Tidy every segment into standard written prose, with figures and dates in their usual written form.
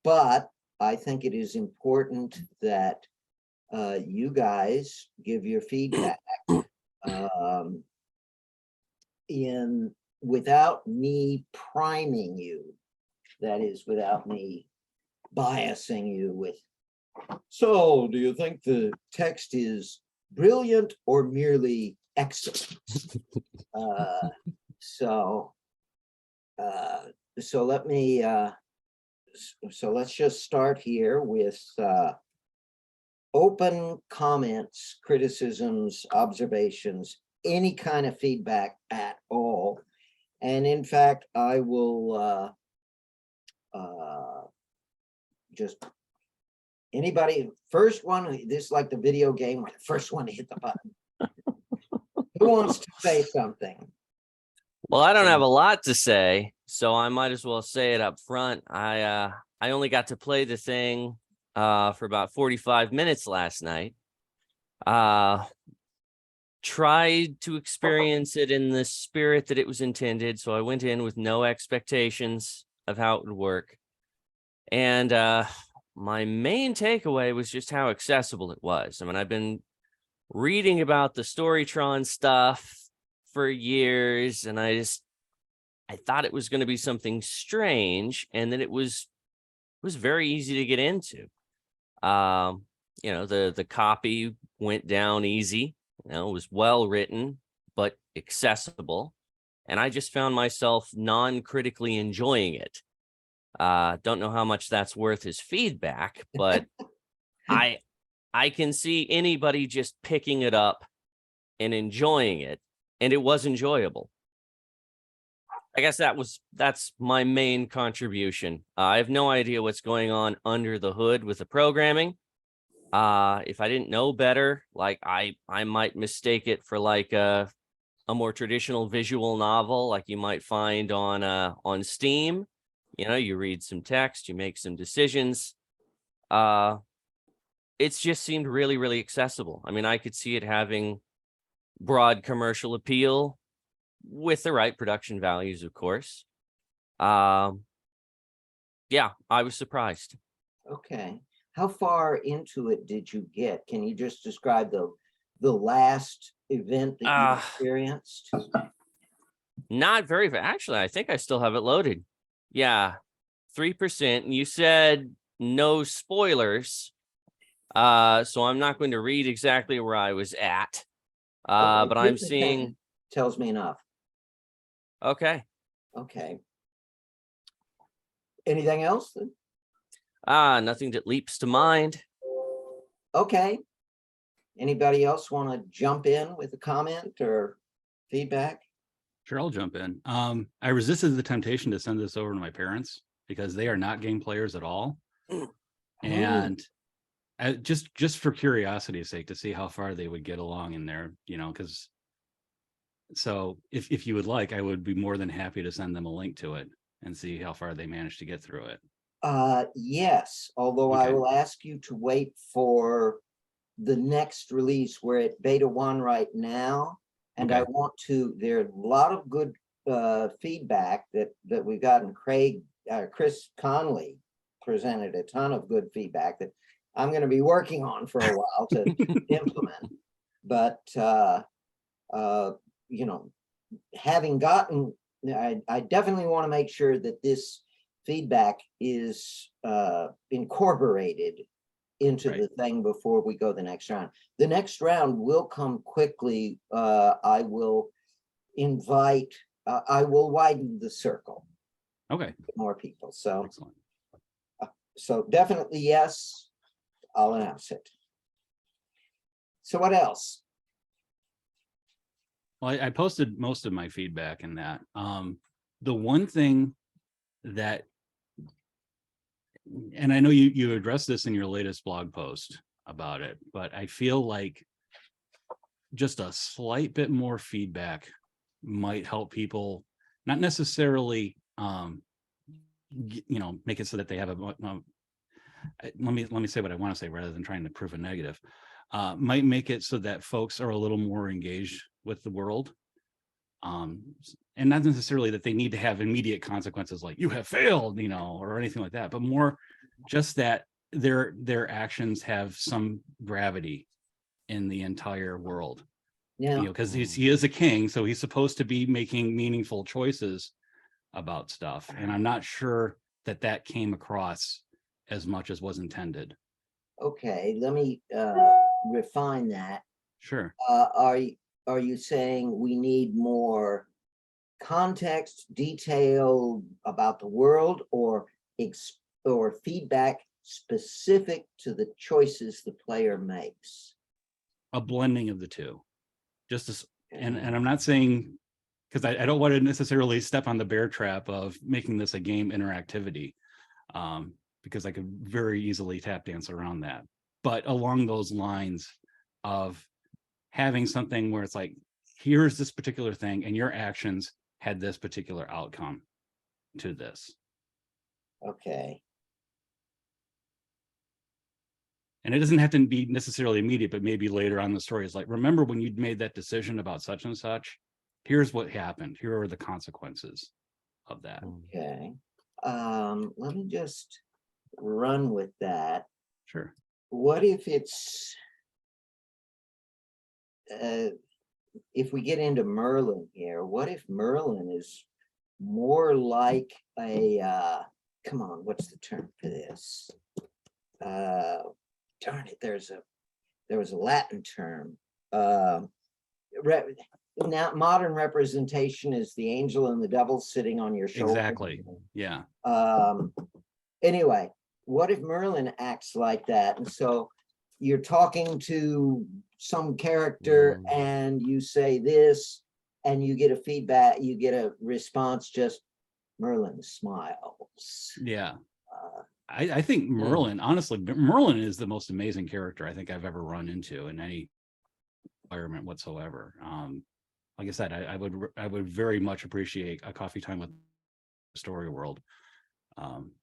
but I think it is important that you guys give your feedback without me priming you. That is, without me biasing you with, so do you think the text is brilliant or merely excellent? So let me, so let's just start here with open comments, criticisms, observations, any kind of feedback at all. And in fact, I will just, anybody, first one, this is like the video game where the first one to hit the button. Who wants to say something? Well, I don't have a lot to say, so I might as well say it up front. I only got to play the thing for about 45 minutes last night. Tried to experience it in the spirit that it was intended, so I went in with no expectations of how it would work. And my main takeaway was just how accessible it was. I mean, I've been reading about the Storytron stuff for years, and I thought it was going to be something strange, and that it was very easy to get into. The copy went down easy. It was well written but accessible, and I just found myself non-critically enjoying it. Don't know how much that's worth as feedback, but I can see anybody just picking it up and enjoying it, and it was enjoyable. I guess that's my main contribution. I have no idea what's going on under the hood with the programming. If I didn't know better, like I might mistake it for like a more traditional visual novel, like you might find on Steam. You read some text, you make some decisions. It's just seemed really, really accessible. I mean, I could see it having broad commercial appeal with the right production values, of course. Yeah, I was surprised. Okay. How far into it did you get? Can you just describe the last event that you experienced? Not very. Actually, I think I still have it loaded. Yeah, 3%. And you said no spoilers. So I'm not going to read exactly where I was at. But I'm seeing. Tells me enough. Okay. Okay. Anything else? Nothing that leaps to mind. Okay. Anybody else want to jump in with a comment or feedback? Sure, I'll jump in. I resisted the temptation to send this over to my parents because they are not game players at all. And just for curiosity's sake, to see how far they would get along in there, because so if you would like, I would be more than happy to send them a link to it and see how far they managed to get through it. Yes, although Okay. I will ask you to wait for the next release. We're at beta 1 right now, and Okay. I want to, there's a lot of good feedback that we've gotten. Chris Conley presented a ton of good feedback that I'm going to be working on for a while to implement. But having gotten, I definitely want to make sure that this feedback is incorporated into the thing before we go the next round. The next round will come quickly. I will invite, I will widen the circle. Okay. More people. So, excellent. So definitely yes, I'll announce it. So what else? Well, I posted most of my feedback in that. The one thing that, and I know you addressed this in your latest blog post about it, but I feel like just a slight bit more feedback might help people, not necessarily, make it so that they have a, let me say what I want to say rather than trying to prove a negative, might make it so that folks are a little more engaged with the world. And not necessarily that they need to have immediate consequences like you have failed, or anything like that, but more just that their actions have some gravity in the entire world. Now, Because he is a king, so he's supposed to be making meaningful choices about stuff. And I'm not sure that came across as much as was intended. okay, let me refine that. Sure. Are you saying we need more context, detail about the world, or feedback specific to the choices the player makes? A blending of the two. Just as, and I'm not saying, because I don't want to necessarily step on the bear trap of making this a game interactivity, because I could very easily tap dance around that. But along those lines of having something where it's like, here's this particular thing, and your actions had this particular outcome to this. Okay. And it doesn't have to be necessarily immediate, but maybe later on in the story is like, remember when you made that decision about such and such? Here's what happened. Here are the consequences of that. Okay. Let me just run with that. Sure. What if it's if we get into Merlin here, what if Merlin is more like a come on, what's the term for this? Darn it, there was a Latin term. Now modern representation is the angel and the devil sitting on your shoulder. Exactly. Yeah. Anyway, what if Merlin acts like that? And so you're talking to some character and you say this and you get a feedback, you get a response, just Merlin smiles. Yeah. I think Merlin, honestly, Merlin is the most amazing character I think I've ever run into in any environment whatsoever. Like I said, I would very much appreciate a coffee time with Story World,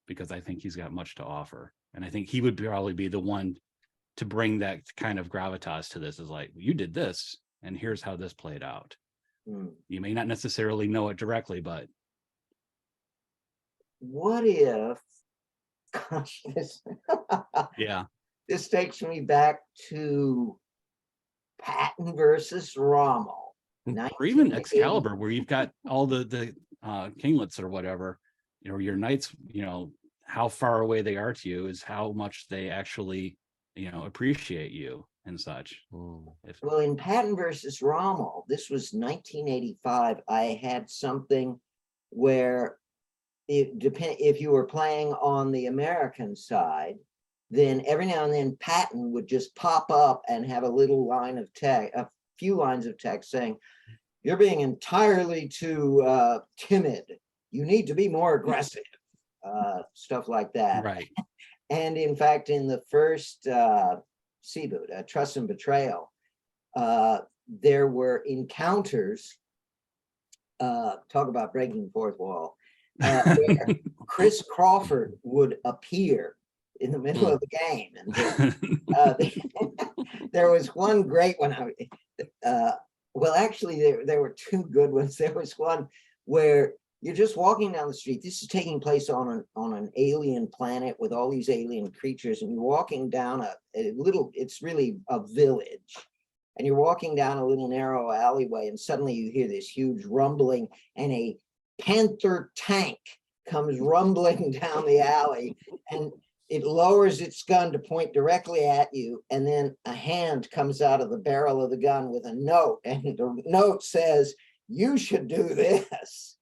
because I think he's got much to offer, and I think he would probably be the one to bring that kind of gravitas to this. Is like, you did this, and here's how this played out. You may not necessarily know it directly, but what if? Gosh, yeah, this takes me back to Patton versus Rommel, or even 1980. Excalibur, where you've got all the kinglets or whatever, your knights, how far away they are to you is how much they actually, appreciate you and such. Well, in Patton versus Rommel, this was 1985. I had something where if you were playing on the American side, then every now and then Patton would just pop up and have a little line of text, a few lines of text saying, "You're being entirely too timid. You need to be more aggressive." Stuff like that. Right. And in fact, in the first Seaboot, Trust and Betrayal, there were encounters, talk about breaking the fourth wall, where Chris Crawford would appear in the middle of the game. And there was one great one. Well, actually, there were two good ones. There was one where you're just walking down the street. This is taking place on an alien planet with all these alien creatures, and you're walking down a little, it's really a village, and you're walking down a little narrow alleyway, and suddenly you hear this huge rumbling, and a Panther tank comes rumbling down the alley, and it lowers its gun to point directly at you, and then a hand comes out of the barrel of the gun with a note, and the note says, "You should do this."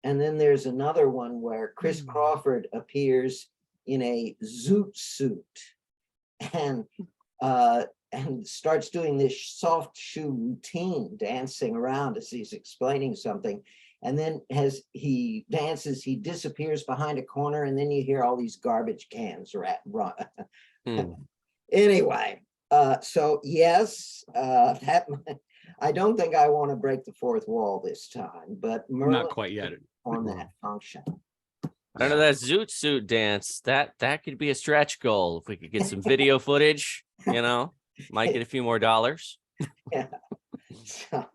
And then there's another one where Chris Crawford appears in a zoot suit and starts doing this soft shoe routine, dancing around as he's explaining something. And then as he dances, he disappears behind a corner, and then you hear all these garbage cans run. Anyway, so yes, I don't think I want to break the fourth wall this time, but Merlin not quite yet on that function. Under that zoot suit dance, that could be a stretch goal. If we could get some video footage, might get a few more dollars. Yeah. So,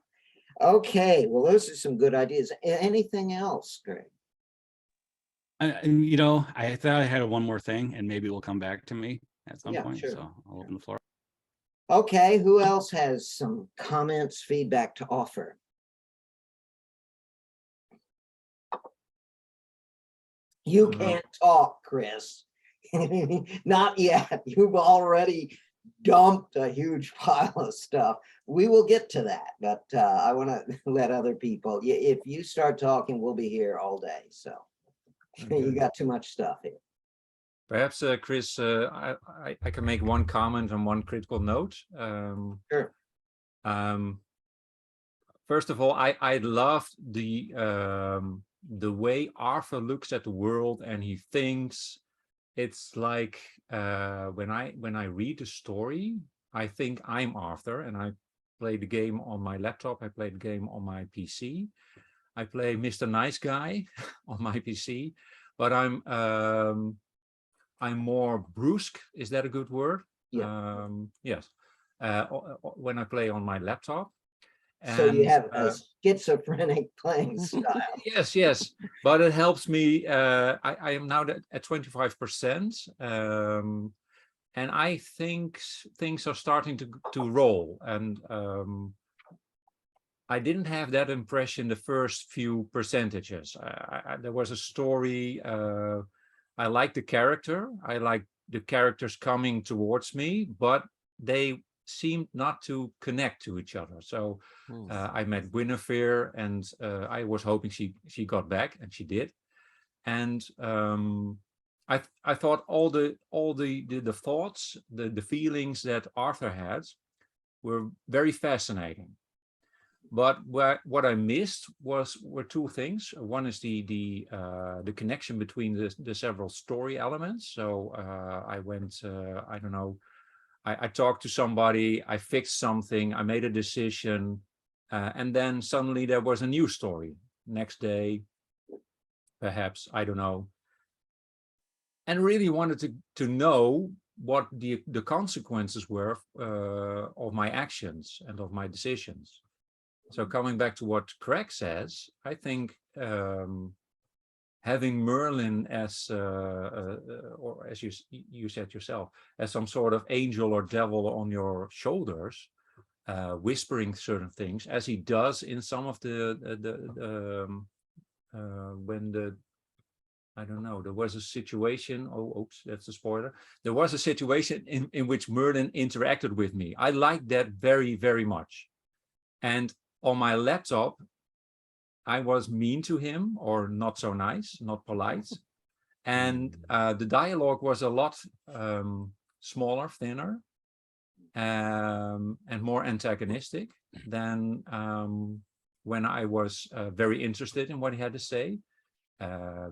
okay, well, those are some good ideas. Anything else, Greg? You know, I thought I had one more thing, and maybe it will come back to me at some Yeah, point. sure. So I'll open the floor. Okay, who else has some comments, feedback to offer? You can't talk, Chris. Not yet. You've already dumped a huge pile of stuff. We will get to that, but I want to let other people. If you start talking, we'll be here all day. So you got too much stuff here. Perhaps, Chris, I can make one comment and one critical note. Sure. First of all, I loved the way Arthur looks at the world and he thinks. It's like when I read a story, I think I'm Arthur, and I play the game on my laptop. I play the game on my PC. I play Mr. Nice Guy on my PC, but I'm more brusque. Is that a good word? Yeah. Yes. When I play on my laptop. So you And, have a schizophrenic playing style. Yes, but it helps me. I am now at 25%, and I think things are starting to roll. And I didn't have that impression the first few percentages. There was a story. I like the character. I like the characters coming towards me, but they seemed not to connect to each other. So I met Guinevere, and I was hoping she got back, and she did. And I thought all the thoughts, the feelings that Arthur had were very fascinating. But what I missed were two things. One is the connection between the several story elements. So I went, I don't know, I talked to somebody, I fixed something, I made a decision, and then suddenly there was a new story. Next day, perhaps, I don't know. And really wanted to know what the consequences were of my actions and of my decisions. So coming back to what Craig says, I think having Merlin as, or as you said yourself, as some sort of angel or devil on your shoulders, whispering certain things, as he does in some of when I don't know, there was a situation, oops, that's a spoiler. There was a situation in which Merlin interacted with me. I liked that very, very much. And on my laptop, I was mean to him, or not so nice, not polite. And the dialogue was a lot smaller, thinner, and more antagonistic than when I was very interested in what he had to say,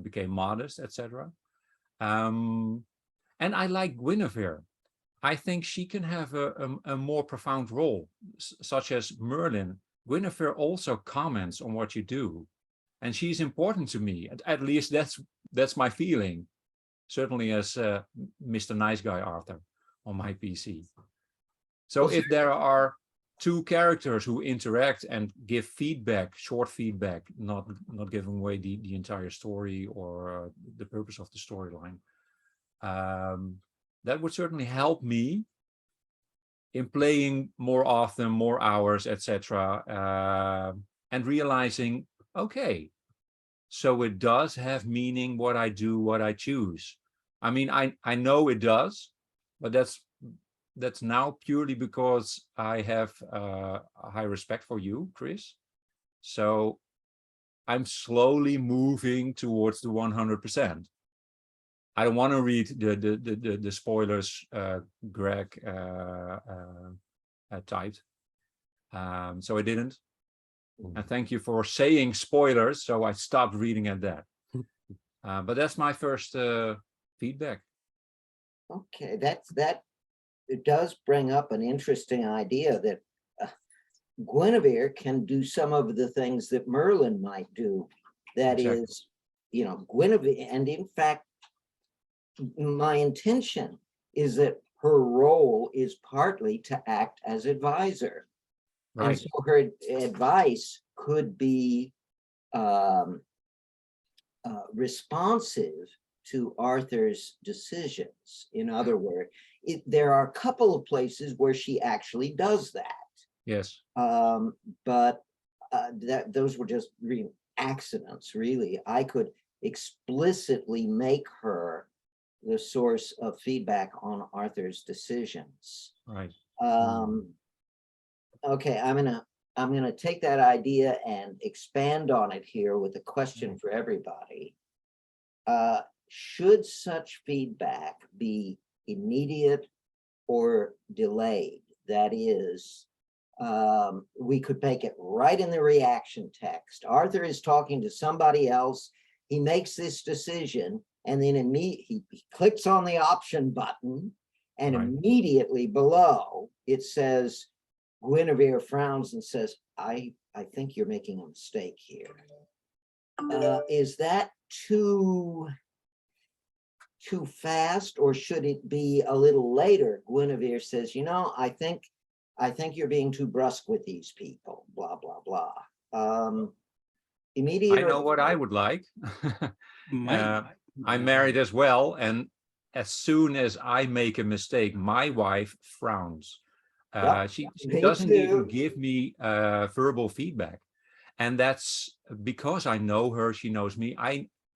became modest, etc. And I like Guinevere. I think she can have a more profound role, such as Merlin. Guinevere also comments on what you do, and she's important to me. At least that's my feeling. Certainly as Mr. Nice Guy Arthur on my PC. So if there are two characters who interact and give feedback, short feedback, not giving away the entire story or the purpose of the storyline, that would certainly help me in playing more often, more hours, etc., and realizing, okay, so it does have meaning what I do, what I choose. I mean, I know it does, but that's now purely because I have a high respect for you, Chris. So I'm slowly moving towards the 100%. I don't want to read the spoilers Greg typed, so I didn't. And thank you for saying spoilers, so I stopped reading at that. But that's my first feedback. Okay, that it does bring up an interesting idea that Guinevere can do some of the things that Merlin might do. That Exactly. is, you know, Guinevere, and in fact, my intention is that her role is partly to act as advisor. Right. And so her advice could be responsive to Arthur's decisions. In other words, there are a couple of places where she actually does that. Yes. But those were just accidents, really. I could explicitly make her the source of feedback on Arthur's decisions. Right. Okay, I'm gonna take that idea and expand on it here with a question for everybody. Should such feedback be immediate or delayed? That is, we could make it right in the reaction text. Arthur is talking to somebody else. He makes this decision, and then he clicks on the option button, and Right. immediately below it says, Guinevere frowns and says, I think you're making a mistake here. Is that too fast, or should it be a little later? Guinevere says, you know, I think you're being too brusque with these people, blah, blah, blah. Immediate. I know what I would like. I'm married as well, and as soon as I make a mistake, my wife frowns. She doesn't even give me verbal feedback, and that's because I know her. She knows me.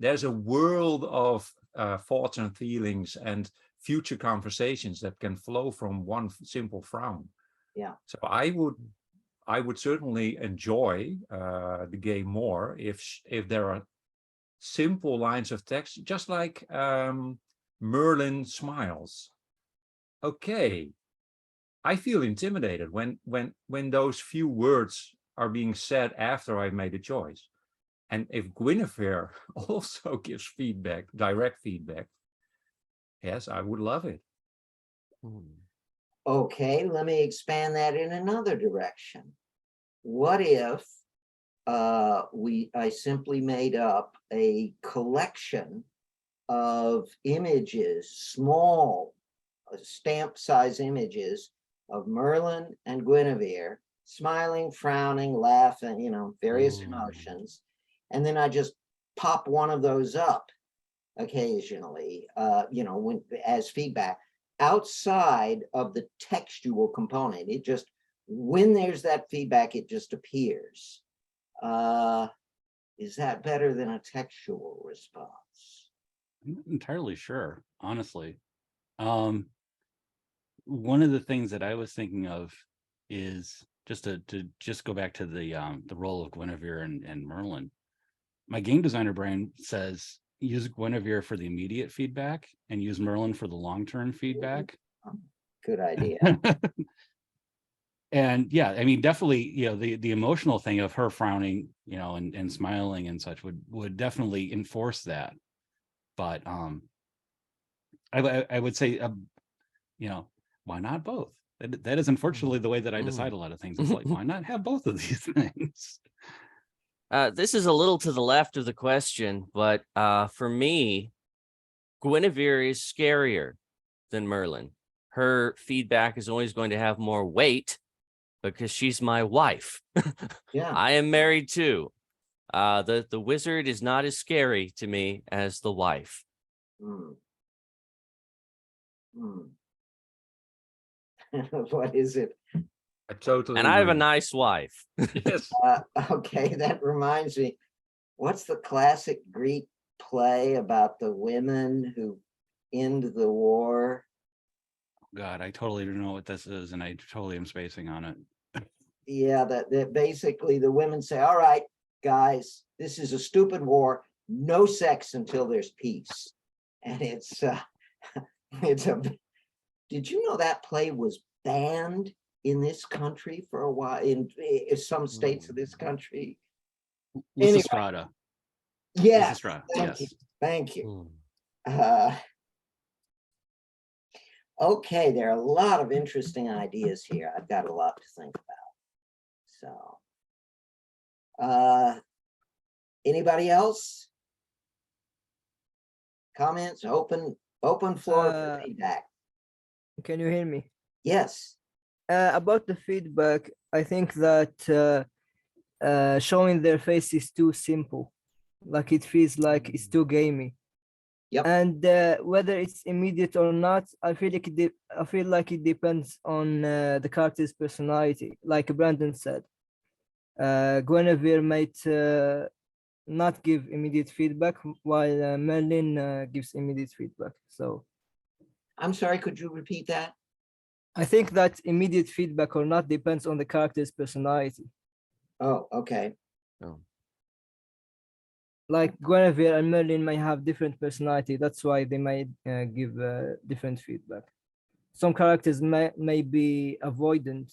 There's a world of thoughts and feelings and future conversations that can flow from one simple frown. Yeah. So I would certainly enjoy the game more if there are simple lines of text, just like Merlin smiles. Okay, I feel intimidated when those few words are being said after I've made a choice. And if Guinevere also gives feedback, direct feedback, yes, I would love it. Okay, let me expand that in another direction. What if I simply made up a collection of images, small stamp size images of Merlin and Guinevere, smiling, frowning, laughing, you know, various emotions. And then I just pop one of those up occasionally, you know, as feedback outside of the textual component. It just, when there's that feedback, it just appears. Is that better than a textual response? I'm not entirely sure, honestly. One of the things that I was thinking of is just to just go back to the role of Guinevere and Merlin. My game designer brain says use Guinevere for the immediate feedback and use Merlin for the long-term feedback. Good idea. And yeah, I mean, definitely, you know, the emotional thing of her frowning, you know, and smiling and such would definitely enforce that. But I would say, you know, why not both? That is unfortunately the way that I decide a lot of things. It's like, why not have both of these things? This is a little to the left of the question, but for me, Guinevere is scarier than Merlin. Her feedback is always going to have more weight because she's my wife. Yeah. I am married too. The wizard is not as scary to me as the wife. What is it? I totally And I have a agree. nice wife. Yes. Okay, that reminds me. What's the classic Greek play about the women who end the war? God, I totally don't know what this is, and I totally am spacing on it. Yeah, that basically the women say, all right, guys, this is a stupid war. No sex until there's peace. And it's did you know that play was banned in this country for a while, in some states of this country? Lysistrata. Yes, Lysistrata, thank yes. you. Thank you. Okay, there are a lot of interesting ideas here. I've got a lot to think about. So, anybody else? Comments? Open floor for feedback. Can you hear me? Yes. About the feedback, I think that showing their face is too simple. Like it feels like it's too gamey. Yep. And whether it's immediate or not, I feel like I feel like it depends on the character's personality. Like Brandon said, Guinevere might not give immediate feedback, while Merlin gives immediate feedback. So I'm sorry, could you repeat that? I think that immediate feedback or not depends on the character's personality. Oh, okay. Oh. Like Guinevere and Merlin may have different personality. That's why they might give different feedback. Some characters may be avoidant.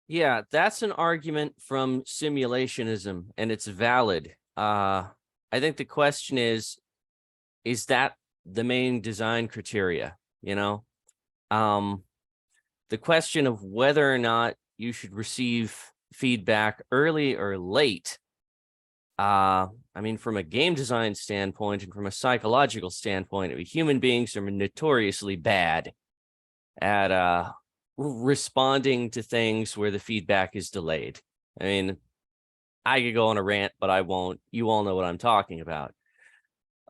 Yeah, that's an argument from simulationism, and it's valid. I think the question is that the main design criteria, you know? The question of whether or not you should receive feedback early or late. I mean, from a game design standpoint and from a psychological standpoint, human beings are notoriously bad at responding to things where the feedback is delayed. I mean, I could go on a rant, but I won't. You all know what I'm talking about.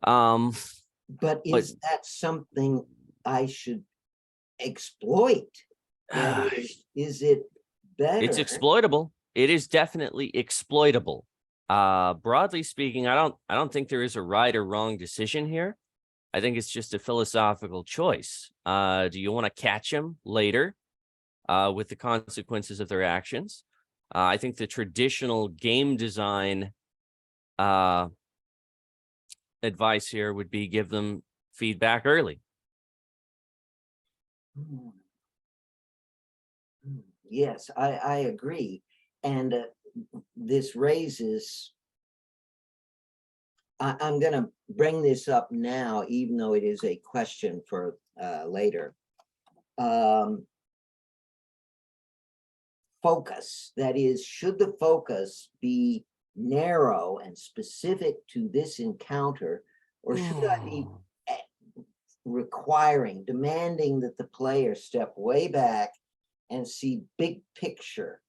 But is that something I should exploit? That is it better? It's exploitable. It is definitely exploitable. Broadly speaking, I don't think there is a right or wrong decision here. I think it's just a philosophical choice. Do you want to catch them later with the consequences of their actions? I think the traditional game design advice here would be give them feedback early. Yes, I agree. And this raises, I'm going to bring this up now, even though it is a question for later. Focus, that is, should the focus be narrow and specific to this encounter, or should I be requiring, demanding that the player step way back and see big picture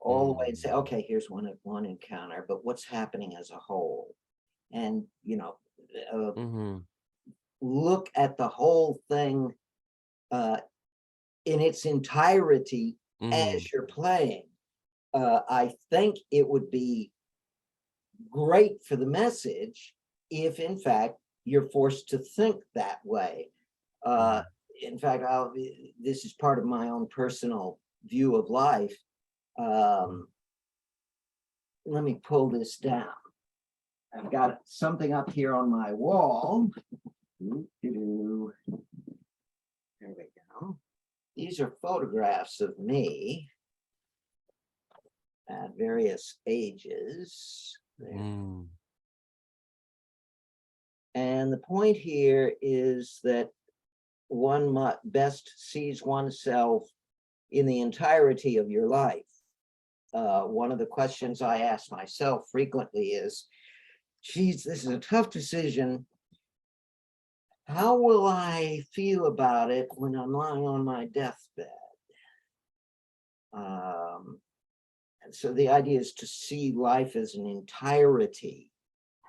all the way and say, okay, here's one encounter, but what's happening as a whole? And, you know, look at the whole thing in its entirety as you're playing. I think it would be great for the message if, in fact, you're forced to think that way. In fact, this is part of my own personal view of life. Let me pull this down. I've got something up here on my wall. There we go. These are photographs of me at various ages. And the point here is that one best sees oneself in the entirety of your life. One of the questions I ask myself frequently is, geez, this is a tough decision. How will I feel about it when I'm lying on my deathbed? And so the idea is to see life as an entirety.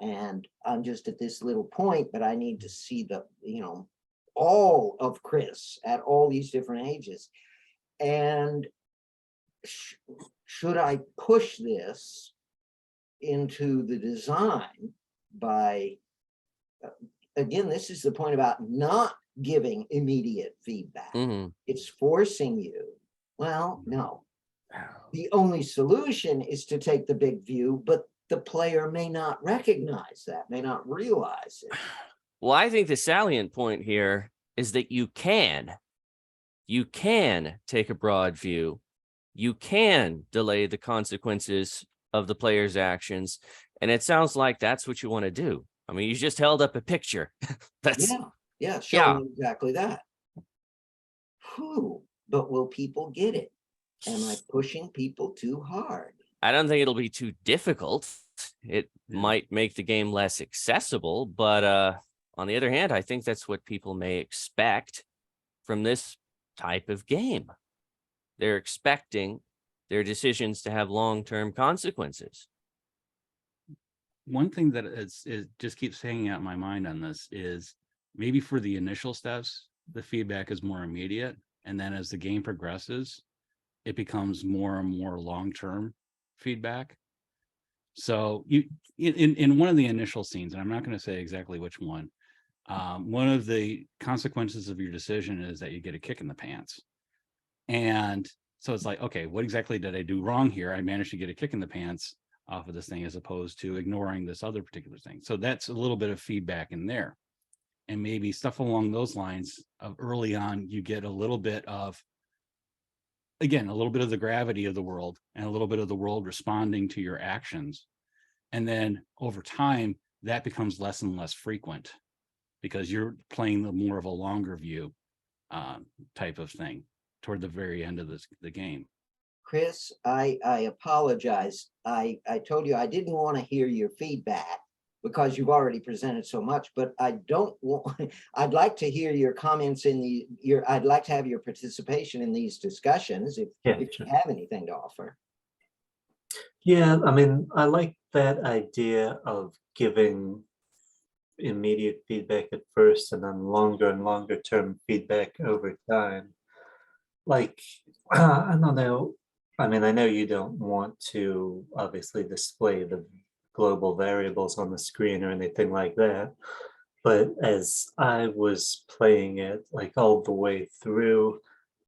And I'm just at this little point, but I need to see the, you know, all of Chris at all these different ages. And should I push this into the design by, again, this is the point about not giving immediate feedback. It's forcing you. Well, no. The only solution is to take the big view, but the player may not recognize that, may not realize it. Well, I think the salient point here is that you can take a broad view. You can delay the consequences of the player's actions. And it sounds like that's what you want to do. I mean, you just held up a picture. That's showing exactly that. Whew, but will people get it? Am I pushing people too hard? I don't think it'll be too difficult. It might make the game less accessible, but on the other hand, I think that's what people may expect from this type of game. They're expecting their decisions to have long-term consequences. One thing that is just keeps hanging out in my mind on this is maybe for the initial steps, the feedback is more immediate. And then as the game progresses, it becomes more and more long-term feedback. So you in one of the initial scenes, and I'm not going to say exactly which one of the consequences of your decision is that you get a kick in the pants. And so it's like, okay, what exactly did I do wrong here? I managed to get a kick in the pants off of this thing as opposed to ignoring this other particular thing. So that's a little bit of feedback in there. And maybe stuff along those lines of early on, you get a little bit of, again, a little bit of the gravity of the world and a little bit of the world responding to your actions. And then over time, that becomes less and less frequent because you're playing the more of a longer view type of thing toward the very end of the game. Chris, I apologize. I told you I didn't want to hear your feedback because you've already presented so much, but I don't want, I'd like to hear your comments in I'd like to have your participation in these discussions if you have anything to offer. Yeah, I mean, I like that idea of giving immediate feedback at first and then longer and longer term feedback over time. Like, I don't know. I mean, I know you don't want to obviously display the global variables on the screen or anything like that, but as I was playing it like all the way through,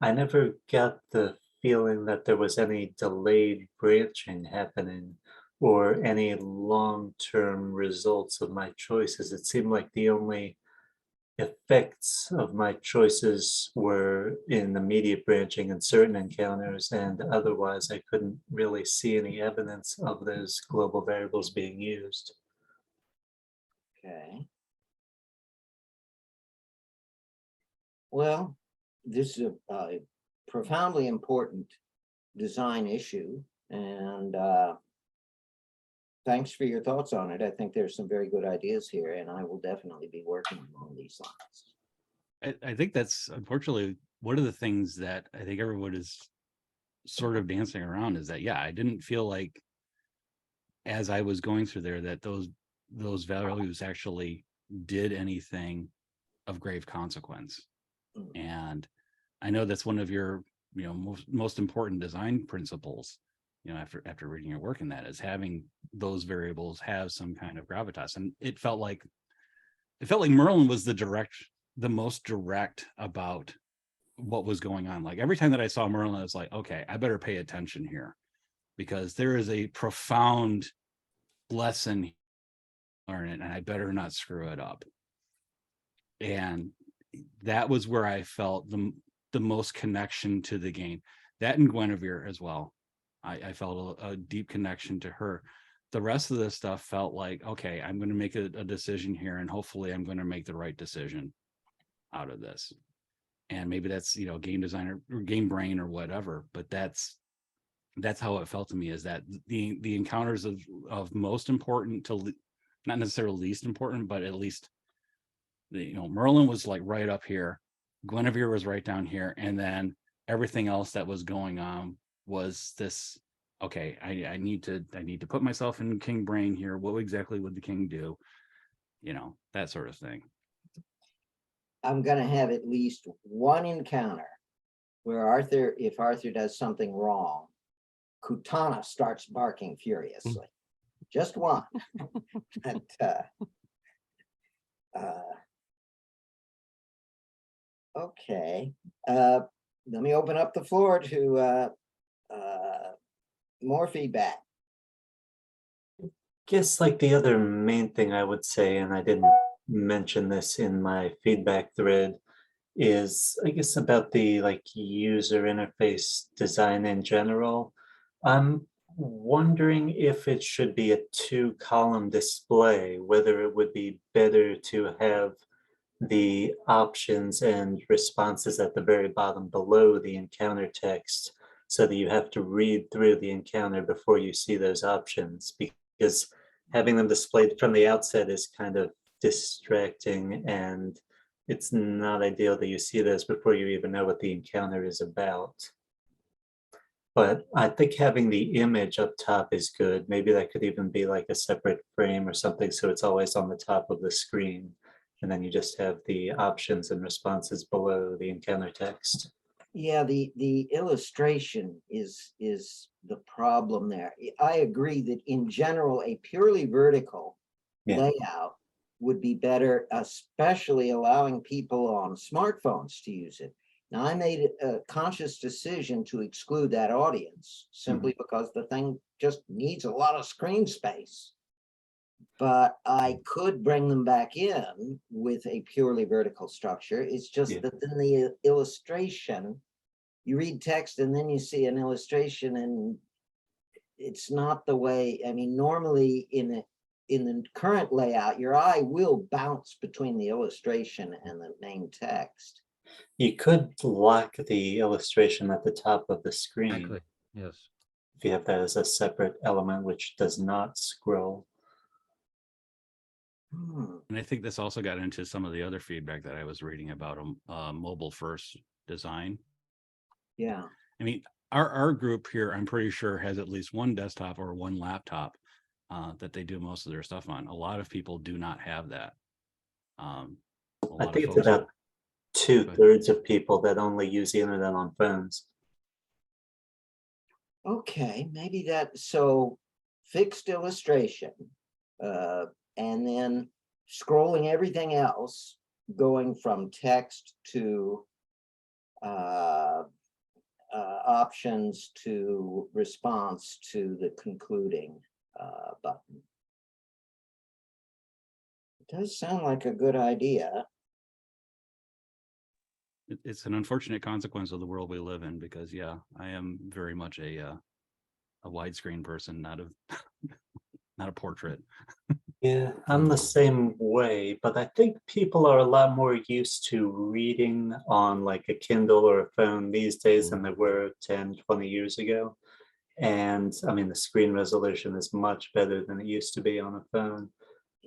I never got the feeling that there was any delayed branching happening or any long-term results of my choices. It seemed like the only effects of my choices were in immediate branching in certain encounters, and otherwise I couldn't really see any evidence of those global variables being used. Okay. Well, this is a profoundly important design issue, and thanks for your thoughts on it. I think there's some very good ideas here, and I will definitely be working along these lines. I think that's unfortunately one of the things that I think everyone is sort of dancing around is that, yeah, I didn't feel like as I was going through there that those values actually did anything of grave consequence. And I know that's one of your, most important design principles, after reading your work in that, is having those variables have some kind of gravitas. And it felt like Merlin was the most direct about what was going on. Like every time that I saw Merlin, I was like, okay, I better pay attention here because there is a profound lesson learn it, and I better not screw it up. And that was where I felt the most connection to the game. That and Guinevere as well. I felt a deep connection to her. The rest of this stuff felt like, okay, I'm going to make a decision here, and hopefully I'm going to make the right decision out of this. And maybe that's, game designer or game brain or whatever, but that's how it felt to me, is that the encounters of most important to not necessarily least important, but at least Merlin was like right up here, Guinevere was right down here, and then everything else that was going on was this, okay, I need to put myself in king brain here. What exactly would the king do? That sort of thing. I'm going to have at least one encounter where if Arthur does something wrong, Kutana starts barking furiously. Just one. But, okay. Let me open up the floor to more feedback. Guess like the other main thing I would say, and I didn't mention this in my feedback thread, is I guess about the user interface design in general. I'm wondering if it should be a 2-column display, whether it would be better to have the options and responses at the very bottom below the encounter text, so that you have to read through the encounter before you see those options, because having them displayed from the outset is kind of distracting, and it's not ideal that you see those before you even know what the encounter is about. But I think having the image up top is good. Maybe that could even be like a separate frame or something, so it's always on the top of the screen. And then you just have the options and responses below the encounter text. Yeah, the illustration is the problem there. I agree that in general, a purely vertical Yeah. layout would be better, especially allowing people on smartphones to use it. Now, I made a conscious decision to exclude that audience simply because the thing just needs a lot of screen space. But I could bring them back in with a purely vertical structure. It's just Yeah. that then the illustration, you read text and then you see an illustration, and it's not the way, I mean, normally in the current layout, your eye will bounce between the illustration and the main text. You could lock the illustration at the top of the screen Exactly. Yes. if you have that as a separate element which does not scroll. And I think this also got into some of the other feedback that I was reading about mobile first design. Yeah. I mean, our group here, I'm pretty sure, has at least one desktop or one laptop that they do most of their stuff on. A lot of people do not have that. I think it's about 2/3 of people that only use the internet on phones. Okay, maybe that, so fixed illustration, and then scrolling everything else, going from text to options to response to the concluding button. It does sound like a good idea. It's an unfortunate consequence of the world we live in, because yeah, I am very much a widescreen person, not a not a portrait. Yeah, I'm the same way, but I think people are a lot more used to reading on like a Kindle or a phone these days than they were 10, 20 years ago. And I mean, the screen resolution is much better than it used to be on a phone.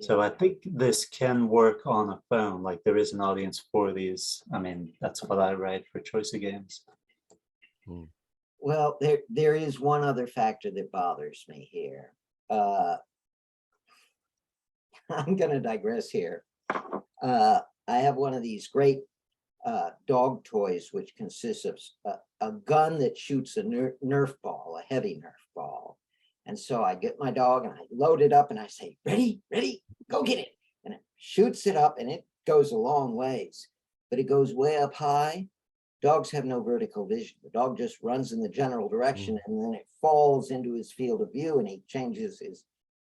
So I think this can work on a phone. Like there is an audience for these. I mean, that's what I write for Choice of Games. Well, there is one other factor that bothers me here. I'm going to digress here. I have one of these great dog toys, which consists of a gun that shoots a Nerf ball, a heavy Nerf ball. And so I get my dog and I load it up and I say, ready, go get it. And it shoots it up and it goes a long ways, but it goes way up high. Dogs have no vertical vision. The dog just runs in the general direction and then it falls into his field of view and he changes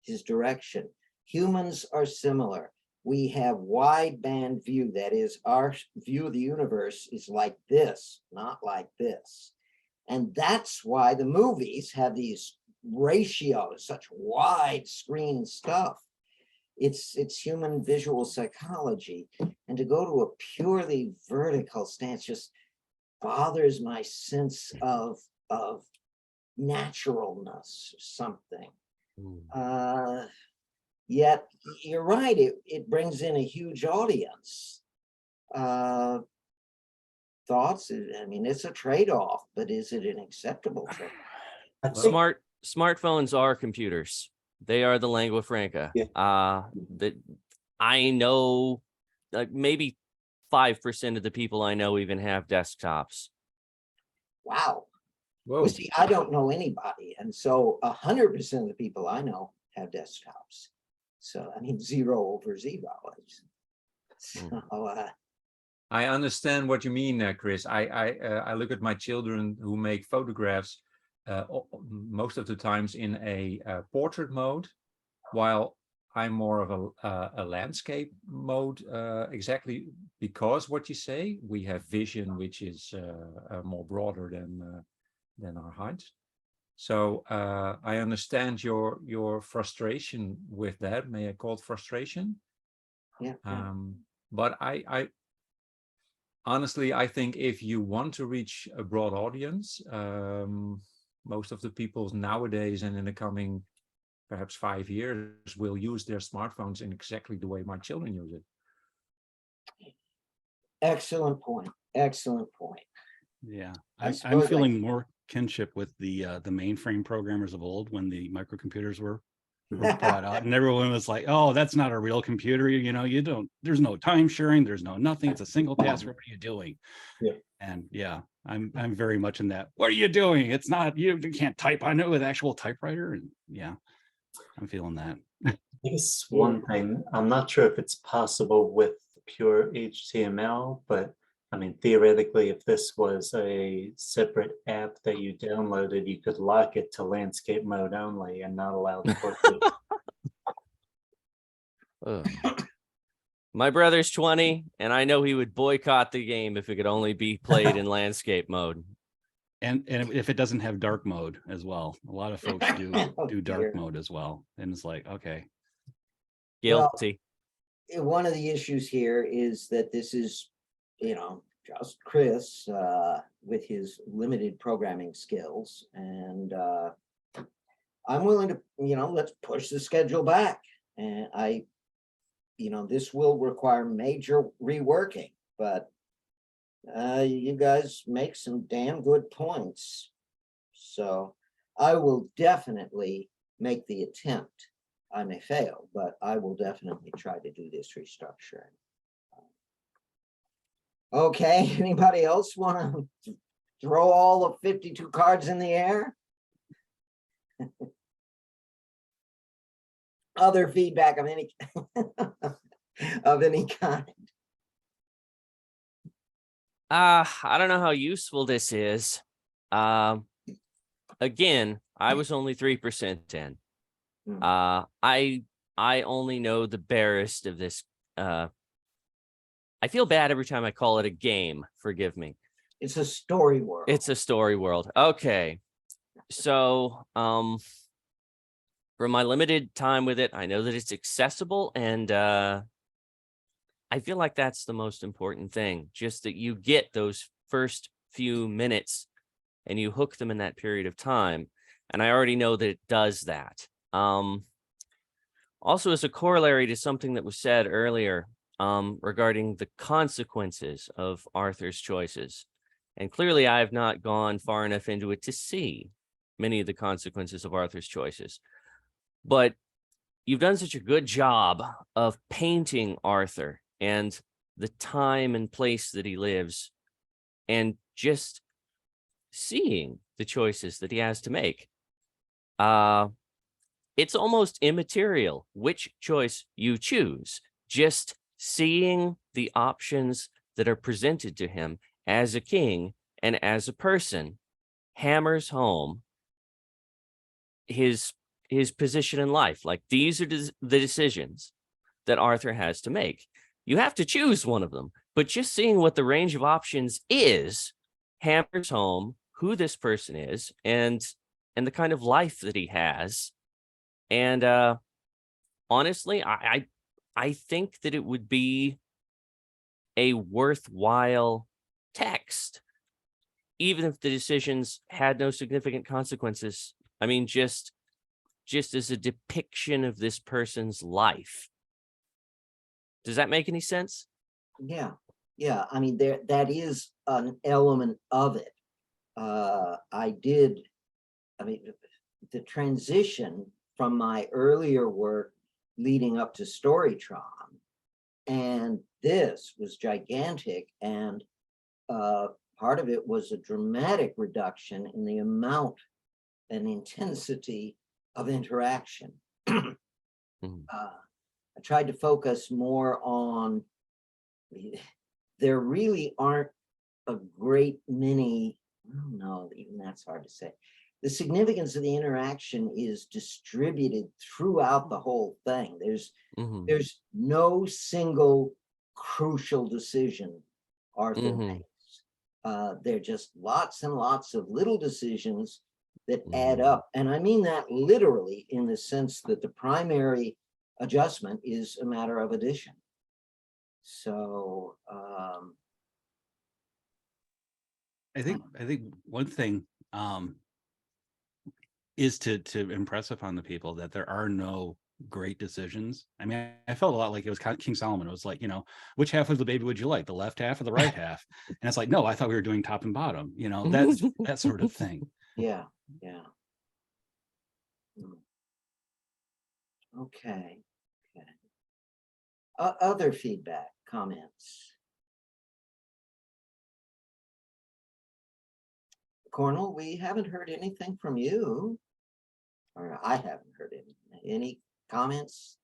his direction. Humans are similar. We have wide band view. That is, our view of the universe is like this, not like this. And that's why the movies have these ratios, such wide screen stuff. It's human visual psychology. And to go to a purely vertical stance just bothers my sense of naturalness or something. Yet you're right, it brings in a huge audience. Thoughts? I mean, it's a trade-off, but is it an acceptable trade-off? Smartphones are computers. They are the lingua franca. Yeah. That I know, maybe 5% of the people I know even have desktops. Wow. Whoa. Well, see, I don't know anybody, and so 100% of the people I know have desktops. So I mean, 0 over 0. So, I understand what you mean, Chris. I look at my children who make photographs most of the times in a portrait mode, while I'm more of a landscape mode, exactly because what you say, we have vision which is more broader than our height. So I understand your frustration with that. May I call it frustration? yeah. But I honestly, I think if you want to reach a broad audience, most of the people nowadays and in the coming perhaps 5 years will use their smartphones in exactly the way my children use it. Excellent point. Excellent point. Yeah, I I'm suppose feeling more kinship with the mainframe programmers of old when the microcomputers were brought out, and everyone was like, "Oh, that's not a real computer. You don't. There's no time sharing. There's no nothing. It's a single task. What are you doing?" Yeah. And yeah, I'm very much in that. What are you doing? It's not you can't type on it with actual typewriter. And yeah, I'm feeling that. I guess one thing, I'm not sure if it's possible with pure HTML, but I mean, theoretically, if this was a separate app that you downloaded, you could lock it to landscape mode only and not allow the portrait. My brother's 20, and I know he would boycott the game if it could only be played in landscape mode. And if it doesn't have dark mode as well, a lot of folks do Oh, dark dear. mode as well, and it's like, okay, Guilty. One of the issues here is that this is, just Chris with his limited programming skills. And I'm willing to, let's push the schedule back. And this will require major reworking, but you guys make some damn good points. So I will definitely make the attempt. I may fail, but I will definitely try to do this restructuring. Okay, anybody else want to throw all of 52 cards in the air? Other feedback of any of any kind? I don't know how useful this is. Again, I was only 3% in. I only know the barest of this. I feel bad every time I call it a game. Forgive me. It's a story world. It's a story world. Okay. So, from my limited time with it, I know that it's accessible, and I feel like that's the most important thing. Just that you get those first few minutes and you hook them in that period of time. And I already know that it does that. Also, as a corollary to something that was said earlier, regarding the consequences of Arthur's choices. And clearly I have not gone far enough into it to see many of the consequences of Arthur's choices. But you've done such a good job of painting Arthur and the time and place that he lives, and just seeing the choices that he has to make. It's almost immaterial which choice you choose. Just seeing the options that are presented to him as a king and as a person hammers home his position in life. Like, these are the decisions that Arthur has to make. You have to choose one of them, but just seeing what the range of options is hammers home who this person is and the kind of life that he has. And honestly, I think that it would be a worthwhile text, even if the decisions had no significant consequences. I mean, just as a depiction of this person's life. Does that make any sense? Yeah. I mean, that is an element of it. The transition from my earlier work leading up to Storytron, and this was gigantic, and part of it was a dramatic reduction in the amount and intensity of interaction. I tried to focus more on, there really aren't a great many, I don't know, even that's hard to say. The significance of the interaction is distributed throughout the whole thing. There's no single crucial decision Arthur makes. There are just lots and lots of little decisions that add up. And I mean that literally, in the sense that the primary adjustment is a matter of addition. So I think one thing is to impress upon the people that there are no great decisions. I mean, I felt a lot like it was King Solomon. It was like, which half of the baby would you like, the left half or the right half? And it's like, no, I thought we were doing top and bottom, that's that sort of thing. Yeah, yeah. Okay, okay. Other feedback, comments? Cornel, we haven't heard anything from you. Or I haven't heard anything. Any comments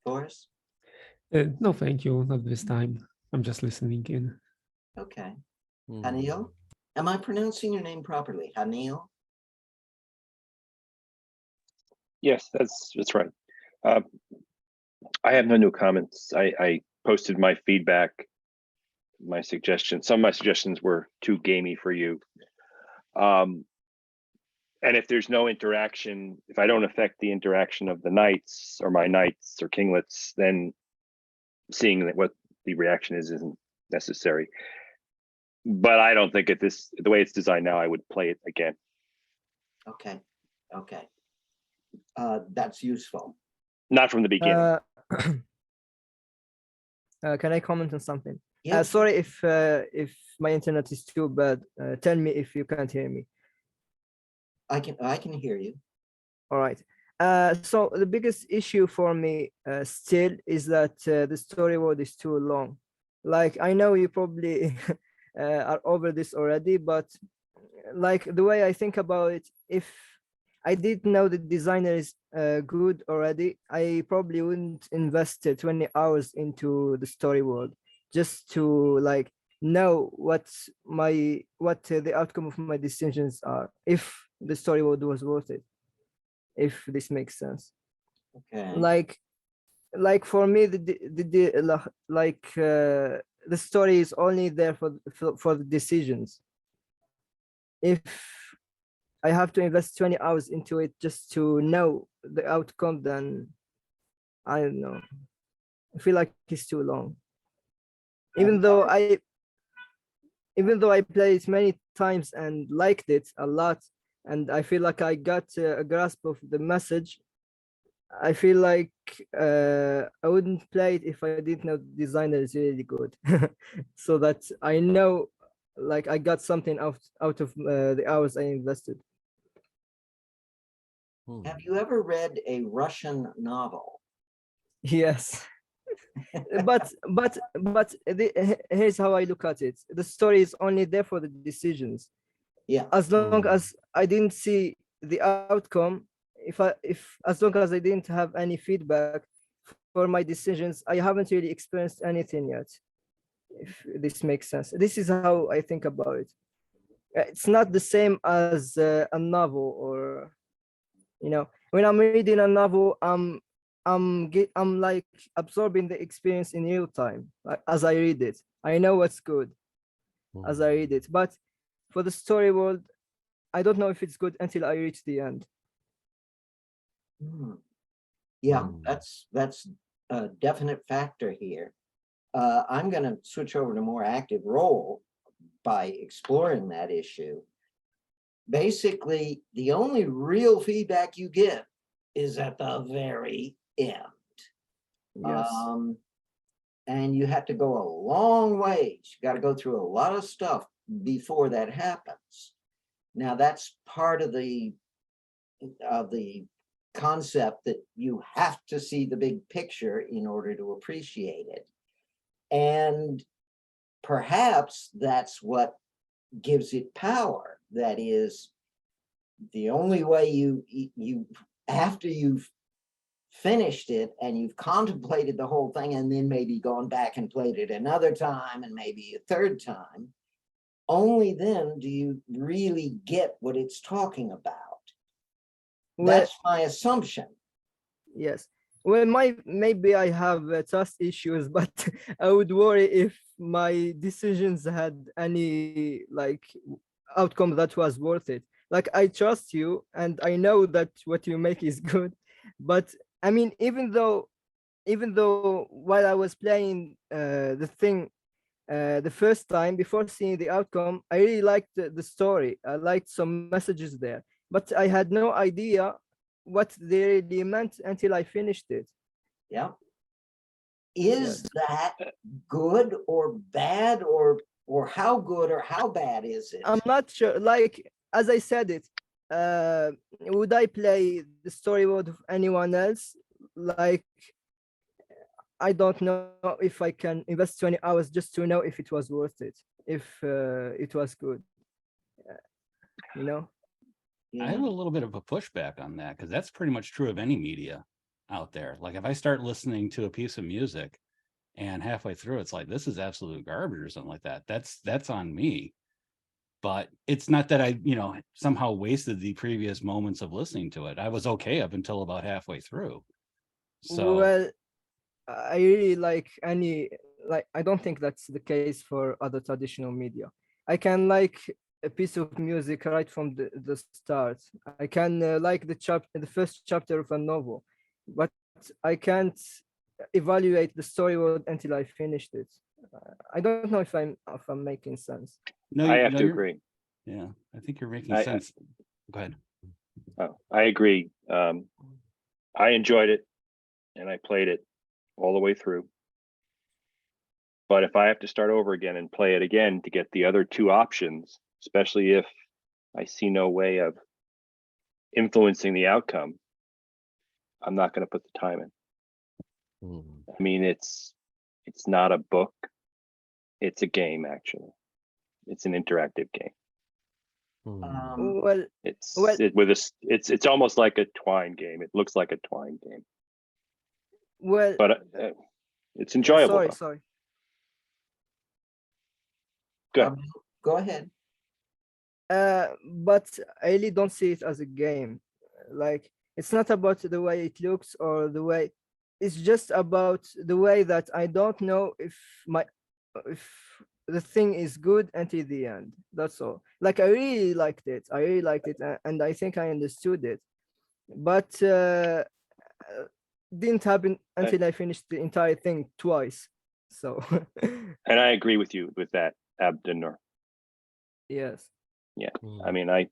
for us? No, thank you. Not this time. I'm just listening in. Okay. Hmm. Hanil? Am I pronouncing your name properly? Hanil? Yes, that's right. I have no new comments. I posted my feedback, my suggestions. Some of my suggestions were too gamey for you. And if there's no interaction, if I don't affect the interaction of the knights or my knights or kinglets, then seeing that what the reaction is isn't necessary. But I don't think the way it's designed now, I would play it again. Okay, okay. That's useful. Not from the beginning. Can I comment on something? Yeah. Sorry if my internet is too bad. Tell me if you can't hear me. I can hear you. All right. So the biggest issue for me still is that the story world is too long. Like, I know you probably are over this already, but like the way I think about it, if I didn't know the designer is good already, I probably wouldn't invest 20 hours into the story world just to like know what the outcome of my decisions are, if the story world was worth it, if this makes sense. Okay. Like for me, the story is only there for the decisions. If I have to invest 20 hours into it just to know the outcome, then I don't know. I feel like it's too long. Even though I played it many times and liked it a lot, and I feel like I got a grasp of the message, I feel like I wouldn't play it if I didn't know the designer is really good. So that I know, like, I got something out of the hours I invested. Have you ever read a Russian novel? Yes. but here's how I look at it. The story is only there for the decisions. Yeah. As long as I didn't see the outcome, as long as I didn't have any feedback for my decisions, I haven't really experienced anything yet, if this makes sense. This is how I think about it. It's not the same as a novel, or when I'm reading a novel, I'm like absorbing the experience in real time, like, as I read it. I know what's good as I read it, but for the story world, I don't know if it's good until I reach the end. Yeah, that's a definite factor here. I'm going to switch over to more active role by exploring that issue. Basically, the only real feedback you get is at the very end. Yes. And you have to go a long ways. You got to go through a lot of stuff before that happens. Now, that's part of the concept that you have to see the big picture in order to appreciate it. And perhaps that's what gives it power. That is, the only way you after you've finished it and you've contemplated the whole thing and then maybe gone back and played it another time and maybe a third time, only then do you really get what it's talking about. That's my assumption. Yes. Well, maybe I have trust issues, but I would worry if my decisions had any like outcome that was worth it. Like, I trust you and I know that what you make is good, but I mean, even though while I was playing the thing the first time, before seeing the outcome, I really liked the story. I liked some messages there, but I had no idea what they really meant until I finished it. Yeah. Is that good or bad, or how good or how bad is it? I'm not sure. Like, as I said it, would I play the story world of anyone else? Like, I don't know if I can invest 20 hours just to know if it was worth it, if it was good, you know? I have a little bit of a pushback on that because that's pretty much true of any media out there. Like if I start listening to a piece of music and halfway through it's like, this is absolute garbage or something like that, that's on me. But it's not that I, somehow wasted the previous moments of listening to it. I was okay up until about halfway through. So Well, I really like I don't think that's the case for other traditional media. I can like a piece of music right from the start. I can like the first chapter of a novel, but I can't evaluate the story world until I finished it. I don't know if I'm making sense. no, I have no, to you're- agree. Yeah, I think you're making I- sense. Go ahead. I agree. I enjoyed it and I played it all the way through. But if I have to start over again and play it again to get the other two options, especially if I see no way of influencing the outcome, I'm not going to put the time in. Hmm. I mean, it's not a book. It's a game, actually. It's an interactive game. Hmm. Well, It's Well- it's almost like a twine game. It looks like a twine game, well, but it's enjoyable. sorry, Though. sorry. Good. Go ahead. But I really don't see it as a game. Like, it's not about the way it looks or the way, it's just about the way that I don't know if the thing is good until the end. That's all. Like, I really liked it. And I think I understood it. But didn't happen until I finished the entire thing twice. So And I agree with you with that, Abdinur. yes. I mean, I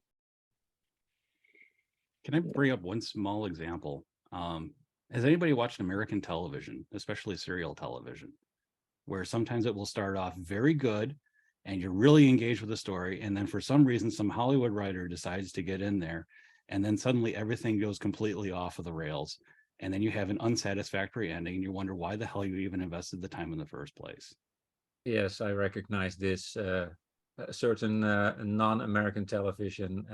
Can I bring up one small example? Has anybody watched American television, especially serial television, where sometimes it will start off very good and you're really engaged with the story, and then for some reason, some Hollywood writer decides to get in there, and then suddenly everything goes completely off of the rails, and then you have an unsatisfactory ending, and you wonder why the hell you even invested the time in the first place. Yes, I recognize this. Certain non-American television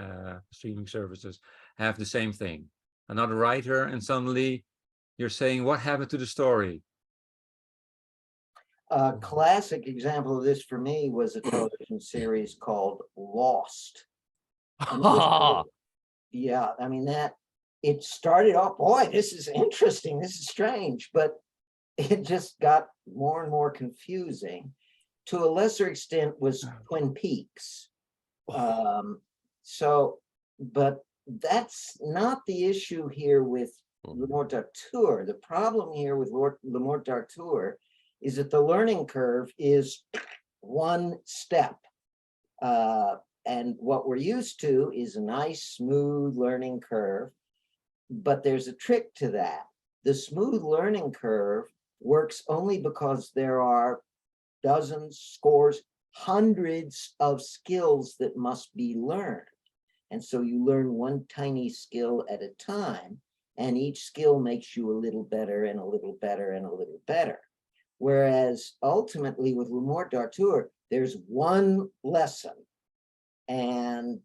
streaming services have the same thing. Another writer, and suddenly you're saying, what happened to the story? A classic example of this for me was a television series called Lost. And it was- yeah, I mean it started off, boy, this is interesting, this is strange, but it just got more and more confusing. To a lesser extent was Twin Peaks. But that's not the issue here with Le Morte D'Arthur. The problem here with Le Morte D'Arthur is that the learning curve is one step. And what we're used to is a nice, smooth learning curve. But there's a trick to that. The smooth learning curve works only because there are dozens, scores, hundreds of skills that must be learned. And so you learn one tiny skill at a time, and each skill makes you a little better and a little better and a little better. Whereas ultimately with Le Morte D'Arthur, there's one lesson, and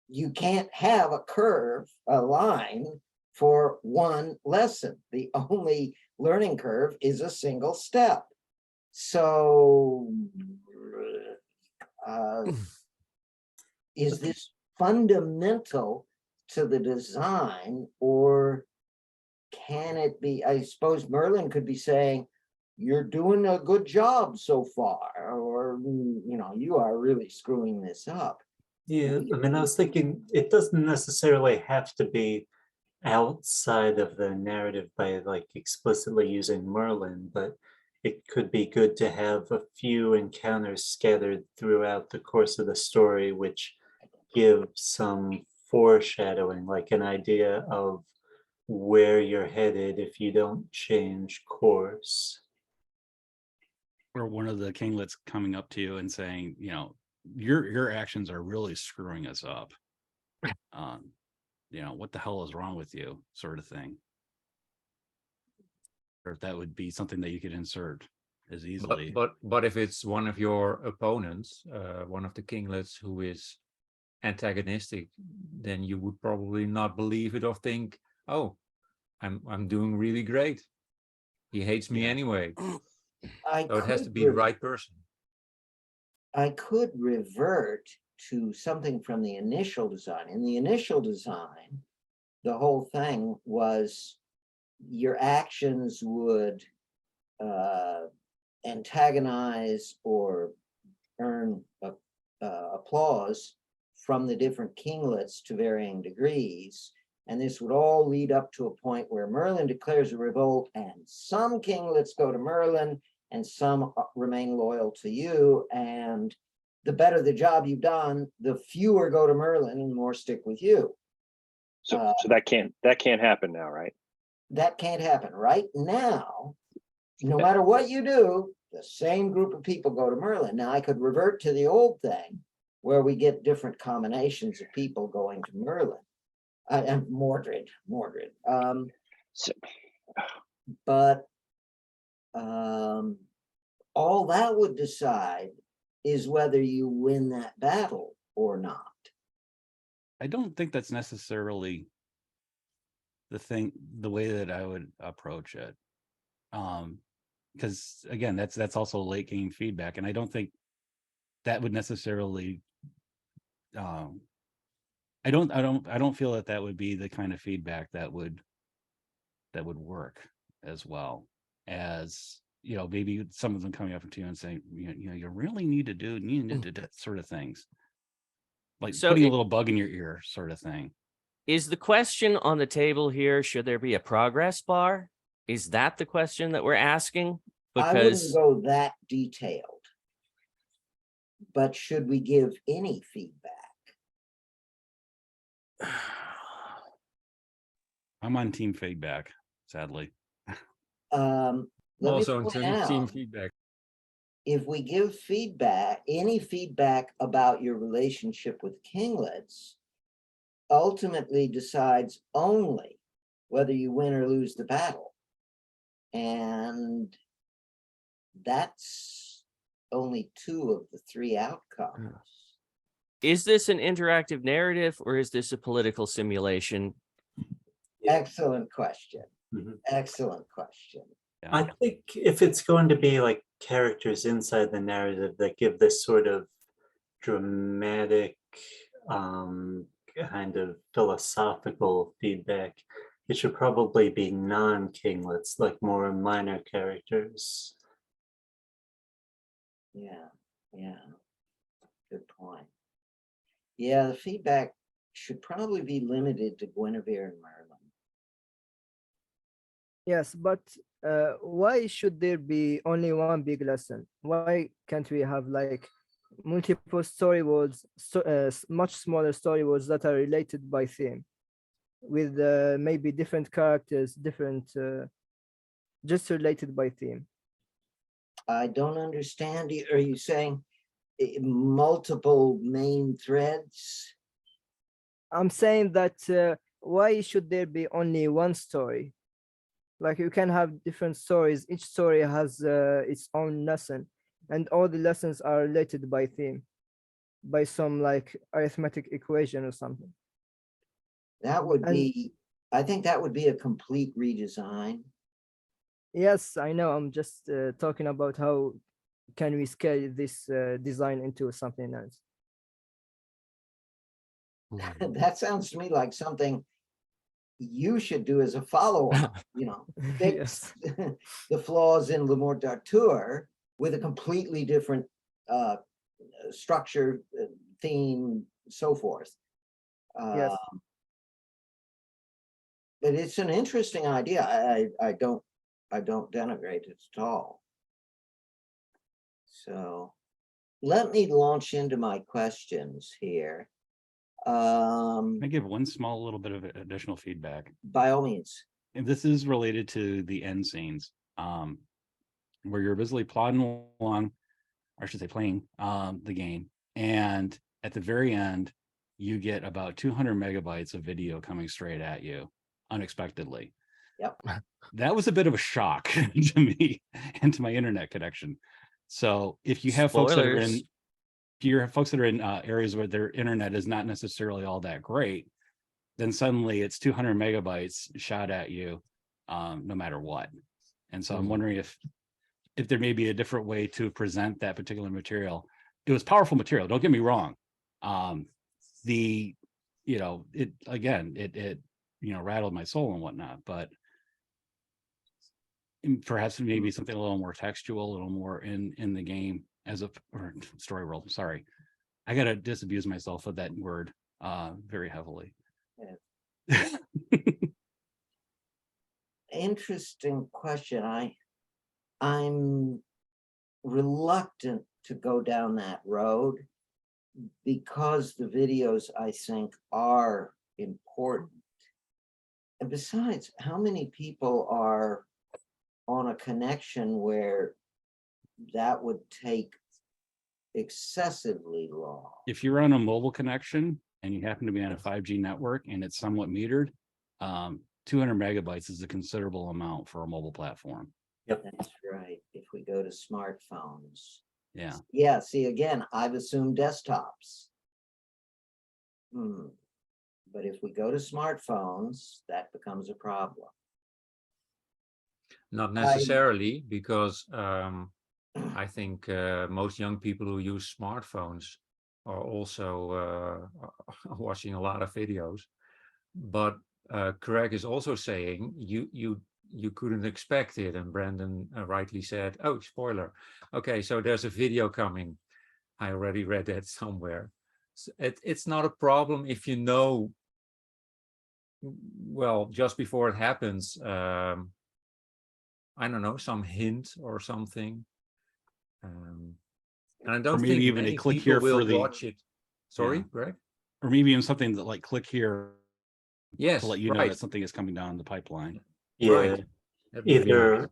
you can't have a curve, a line for one lesson. The only learning curve is a single step. So is this fundamental to the design, or can it be? I suppose Merlin could be saying, you're doing a good job so far, or you are really screwing this up. Yeah, I mean, I was thinking it doesn't necessarily have to be outside of the narrative by like explicitly using Merlin, but it could be good to have a few encounters scattered throughout the course of the story, which give some foreshadowing, like an idea of where you're headed if you don't change course. Or one of the kinglets coming up to you and saying, your actions are really screwing us up. What the hell is wrong with you, sort of thing. Or if that would be something that you could insert as easily. But if it's one of your opponents, one of the kinglets who is antagonistic, then you would probably not believe it or think, oh, I'm doing really great. He hates me anyway. So it has to be the right person. I could revert to something from the initial design. In the initial design, the whole thing was your actions would antagonize or earn applause from the different kinglets to varying degrees. And this would all lead up to a point where Merlin declares a revolt, and some kinglets go to Merlin and some remain loyal to you. And the better the job you've done, the fewer go to Merlin and more stick with you. So that can't happen now, right? That can't happen right now. No matter what you do, the same group of people go to Merlin. Now I could revert to the old thing where we get different combinations of people going to Merlin. And Mordred. But all that would decide is whether you win that battle or not. I don't think that's necessarily the way that I would approach it. Because again, that's also late game feedback, and I don't think that would necessarily I don't feel that would be the kind of feedback that would work as well as, maybe some of them coming up to you and saying, you really need to do that sort of things. Like putting a little bug in your ear sort of thing. Is the question on the table here, should there be a progress bar? Is that the question that we're asking? I wouldn't Because go that detailed. But should we give any feedback? I'm on team feedback, sadly. Let me Also point in team out, feedback. if we give feedback, any feedback about your relationship with kinglets ultimately decides only whether you win or lose the battle. And that's only 2 of the 3 outcomes. is this an interactive narrative or is this a political simulation? Excellent question. Mhm. Excellent question. Yeah. I think if it's going to be like characters inside the narrative that give this sort of dramatic, kind of philosophical feedback, it should probably be non-kinglets, like more minor characters. Yeah. Good point. Yeah, the feedback should probably be limited to Guinevere and Merlin. Yes, but why should there be only one big lesson? Why can't we have like multiple story worlds, much smaller story worlds that are related by theme, with maybe different characters, different, just related by theme? I don't understand. Are you saying multiple main threads? I'm saying that why should there be only one story? Like you can have different stories. Each story has its own lesson, and all the lessons are related by theme, by some like arithmetic equation or something. That would And- be, I think that would be a complete redesign. Yes, I know. I'm just talking about how can we scale this design into something else. That sounds to me like something you should do as a follow-up, fix Yes. the flaws in Morte D'Arthur with a completely different structure, theme, so forth. Yes. But it's an interesting idea. I don't denigrate it at all. So let me launch into my questions here. Can I give one small little bit of additional feedback? By all means. And this is related to the end scenes, where you're busily plodding along, or I should say playing the game, And at the very end, you get about 200 megabytes of video coming straight at you unexpectedly. Yep. That was a bit of a shock to me and to my internet connection. So if you have folks that are in, Spoilers. if you have folks that are in areas where their internet is not necessarily all that great, then suddenly it's 200 megabytes shot at you, no matter what. And so I'm wondering if there may be a different way to present that particular material. It was powerful material, don't get me wrong. It rattled my soul and whatnot, but perhaps maybe something a little more textual, a little more in the game or story world. Sorry, I gotta disabuse myself of that word very heavily. Yeah. Interesting question. I'm reluctant to go down that road because the videos, I think, are important. And besides, how many people are on a connection where that would take excessively long? If you're on a mobile connection and you happen to be on a 5G network and it's somewhat metered, 200 megabytes is a considerable amount for a mobile platform. Yep. That's right. If we go to smartphones. Yeah. Yeah, see, again, I've assumed desktops. But if we go to smartphones, that becomes a problem. Not necessarily, because I think most young people who use smartphones are also watching a lot of videos. But Craig is also saying you couldn't expect it, and Brandon rightly said, "Oh, spoiler! Okay, so there's a video coming." I already read that somewhere. So it's not a problem if you know. Well, just before it happens, I don't know, some hint or something. And I don't maybe think even a many click people here for will the- watch it. Sorry, Yeah. Greg? Or maybe even something that like click here Yes, to let you know right. that something is coming down the pipeline. Yeah, Right. That would be nice. either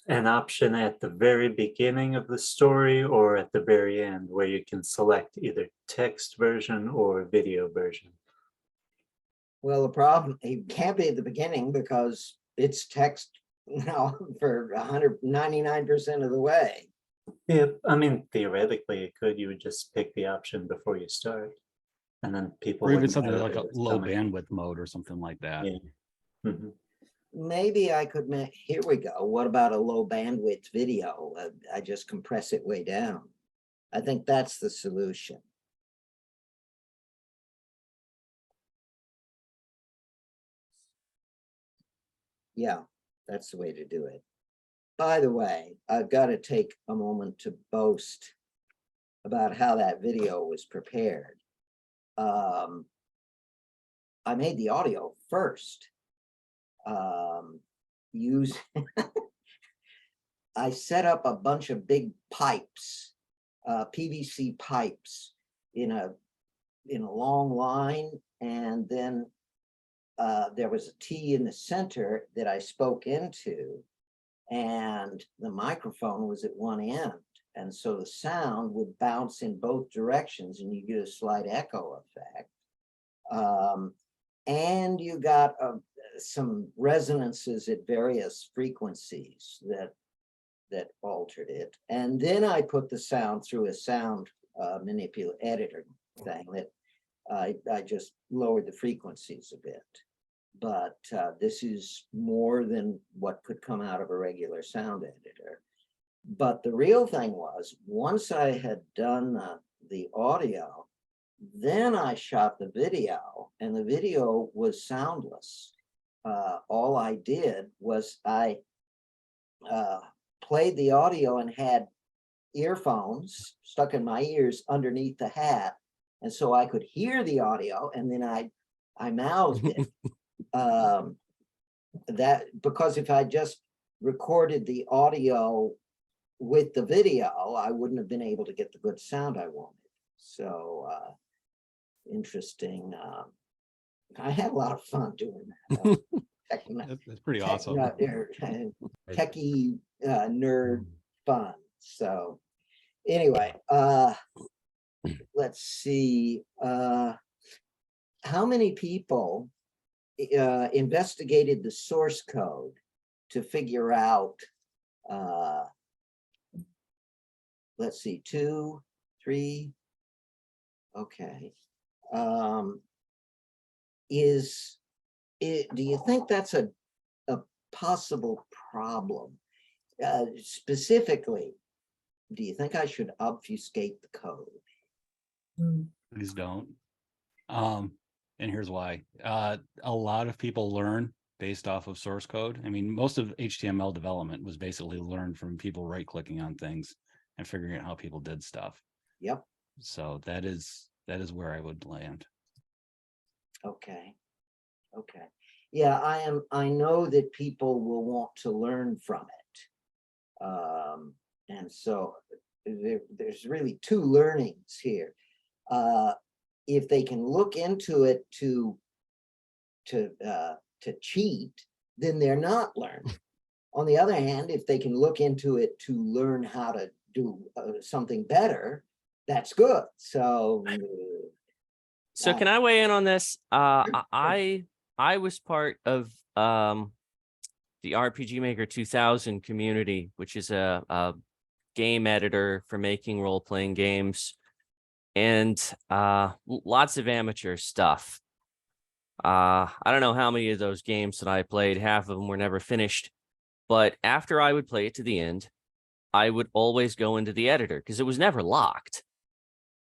an option at the very beginning of the story or at the very end, where you can select either text version or video version. Well, the problem, it can't be at the beginning because it's text for 199% of the way. Yeah, I mean, theoretically it could. You would just pick the option before you start, and then people Or even wouldn't something know like that a it's low coming. bandwidth mode or something like that. Yeah. Mhm. Maybe I could make, here we go. What about a low bandwidth video? I just compress it way down. I think that's the solution. Yeah, that's the way to do it. By the way, I've got to take a moment to boast about how that video was prepared. I made the audio first. I set up a bunch of big pipes, PVC pipes in a long line, and then there was a T in the center that I spoke into, and the microphone was at one end. And so the sound would bounce in both directions and you get a slight echo effect. And you got some resonances at various frequencies that altered it. And then I put the sound through a sound editor thing that I just lowered the frequencies a bit. But this is more than what could come out of a regular sound editor. But the real thing was, once I had done the audio, then I shot the video, and the video was soundless. All I did was I played the audio and had earphones stuck in my ears underneath the hat, and so I could hear the audio, and then I mouthed it. That because if I just recorded the audio with the video, I wouldn't have been able to get the good sound I wanted. So interesting. I had a lot of fun doing that. That's pretty awesome. Techie nerd fun. So anyway, let's see, how many people investigated the source code to figure out, let's see, 2, 3, okay. Do you think that's a possible problem? Specifically, do you think I should obfuscate the code? Please don't. And here's why. A lot of people learn based off of source code. I mean, most of HTML development was basically learned from people right-clicking on things and figuring out how people did stuff. Yep. So that is where I would land. Okay. Okay. Yeah, I know that people will want to learn from it. And so there's really two learnings here. If they can look into it to cheat, then they're not learning. On the other hand, if they can look into it to learn how to do something better, that's good. So can I weigh in on this? I was part of the RPG Maker 2000 community, which is a game editor for making role-playing games, and lots of amateur stuff. I don't know how many of those games that I played, half of them were never finished, but after I would play it to the end, I would always go into the editor because it was never locked.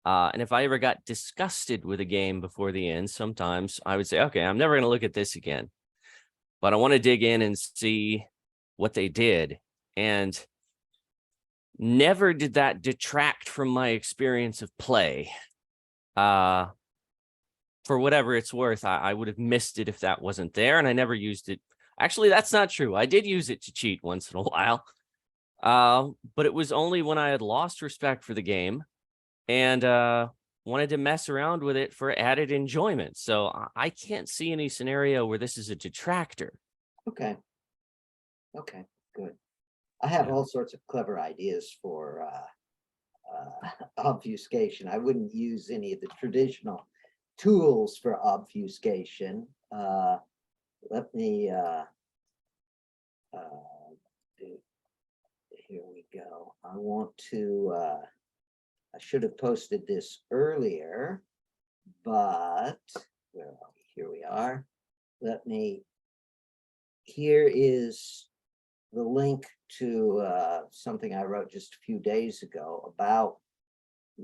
And if I ever got disgusted with a game before the end, sometimes I would say, okay, I'm never going to look at this again, but I want to dig in and see what they did. And never did that detract from my experience of play. For whatever it's worth, I would have missed it if that wasn't there, and I never used it. Actually, that's not true. I did use it to cheat once in a while, but it was only when I had lost respect for the game and wanted to mess around with it for added enjoyment. So I can't see any scenario where this is a detractor. okay. Okay, good. I have all sorts of clever ideas for obfuscation. I wouldn't use any of the traditional tools for obfuscation. Let me here we go. I want to I should have posted this earlier, but where are we? Here we are. Here is the link to something I wrote just a few days ago about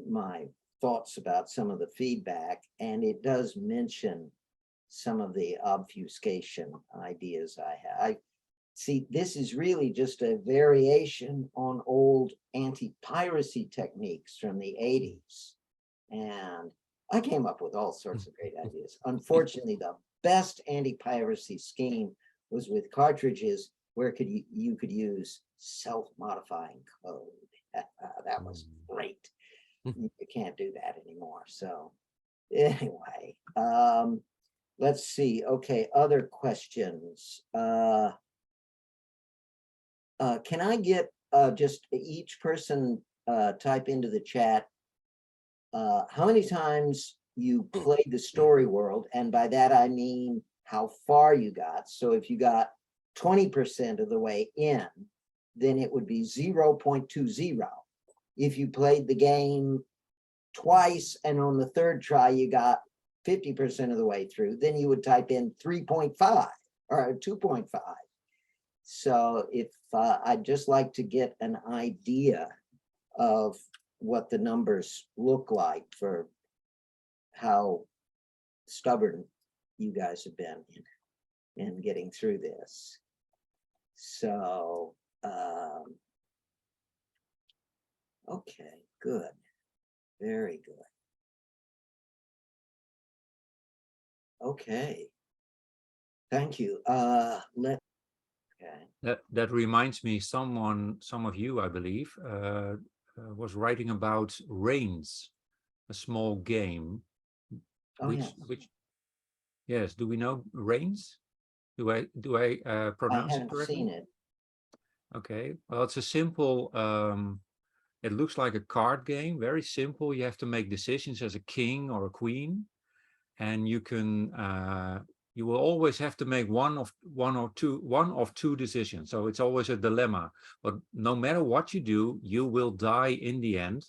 my thoughts about some of the feedback, and it does mention some of the obfuscation ideas I have. See, this is really just a variation on old anti-piracy techniques from the 80s. And I came up with all sorts of great ideas. Unfortunately, the best anti-piracy scheme was with cartridges where you could use self-modifying code. That was great. You can't do that anymore. So anyway, let's see. Okay, other questions. Can I get just each person type into the chat how many times you played the story world? And by that, I mean how far you got. So if you got 20% of the way in, then it would be 0.20. If you played the game twice and on the third try, you got 50% of the way through, then you would type in 3.5 or 2.5. So if I'd just like to get an idea of what the numbers look like for how stubborn you guys have been in getting through this. So, okay, good. Very good. Okay. Thank you. Okay. That reminds me, some of you, I believe, was writing about Reigns, a small game. Oh, Yes, do we know Reigns? Do I pronounce I it haven't correctly? seen it. Okay, well, it's a simple It looks like a card game, very simple. You have to make decisions as a king or a queen, and you can you will always have to make one of two decisions. So it's always a dilemma. But no matter what you do, you will die in the end.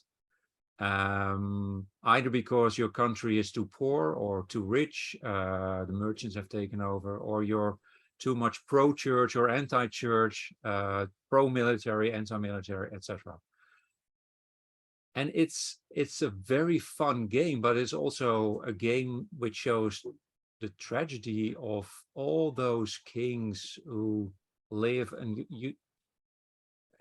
Either because your country is too poor or too rich, the merchants have taken over, or you're too much pro-church or anti-church, pro-military, anti-military, etc. And it's a very fun game, but it's also a game which shows the tragedy of all those kings who live, and you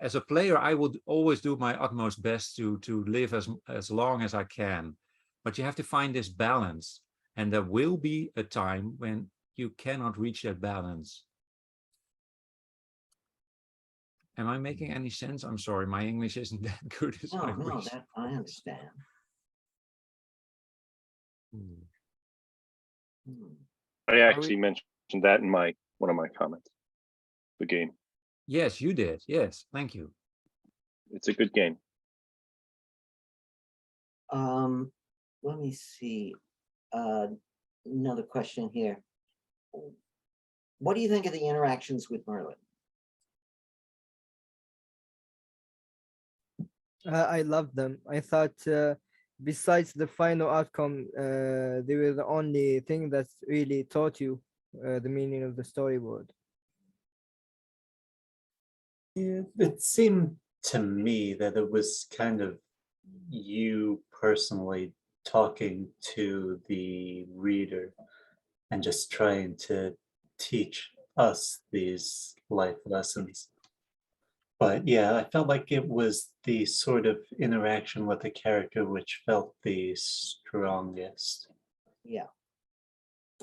as a player, I would always do my utmost best to live as long as I can, but you have to find this balance, and there will be a time when you cannot reach that balance. Am I making any sense? I'm sorry, my English isn't that good as I No, wish. that I understand. Hmm. I actually mentioned that in one of my comments. The game. Yes, you did. Yes, thank you. It's a good game. Let me see. Another question here. What do you think of the interactions with Merlin? I loved them. I thought, besides the final outcome, they were the only thing that really taught you the meaning of the storyboard. Yeah, it seemed to me that it was kind of you personally talking to the reader and just trying to teach us these life lessons. But yeah, I felt like it was the sort of interaction with the character which felt the strongest. Yeah.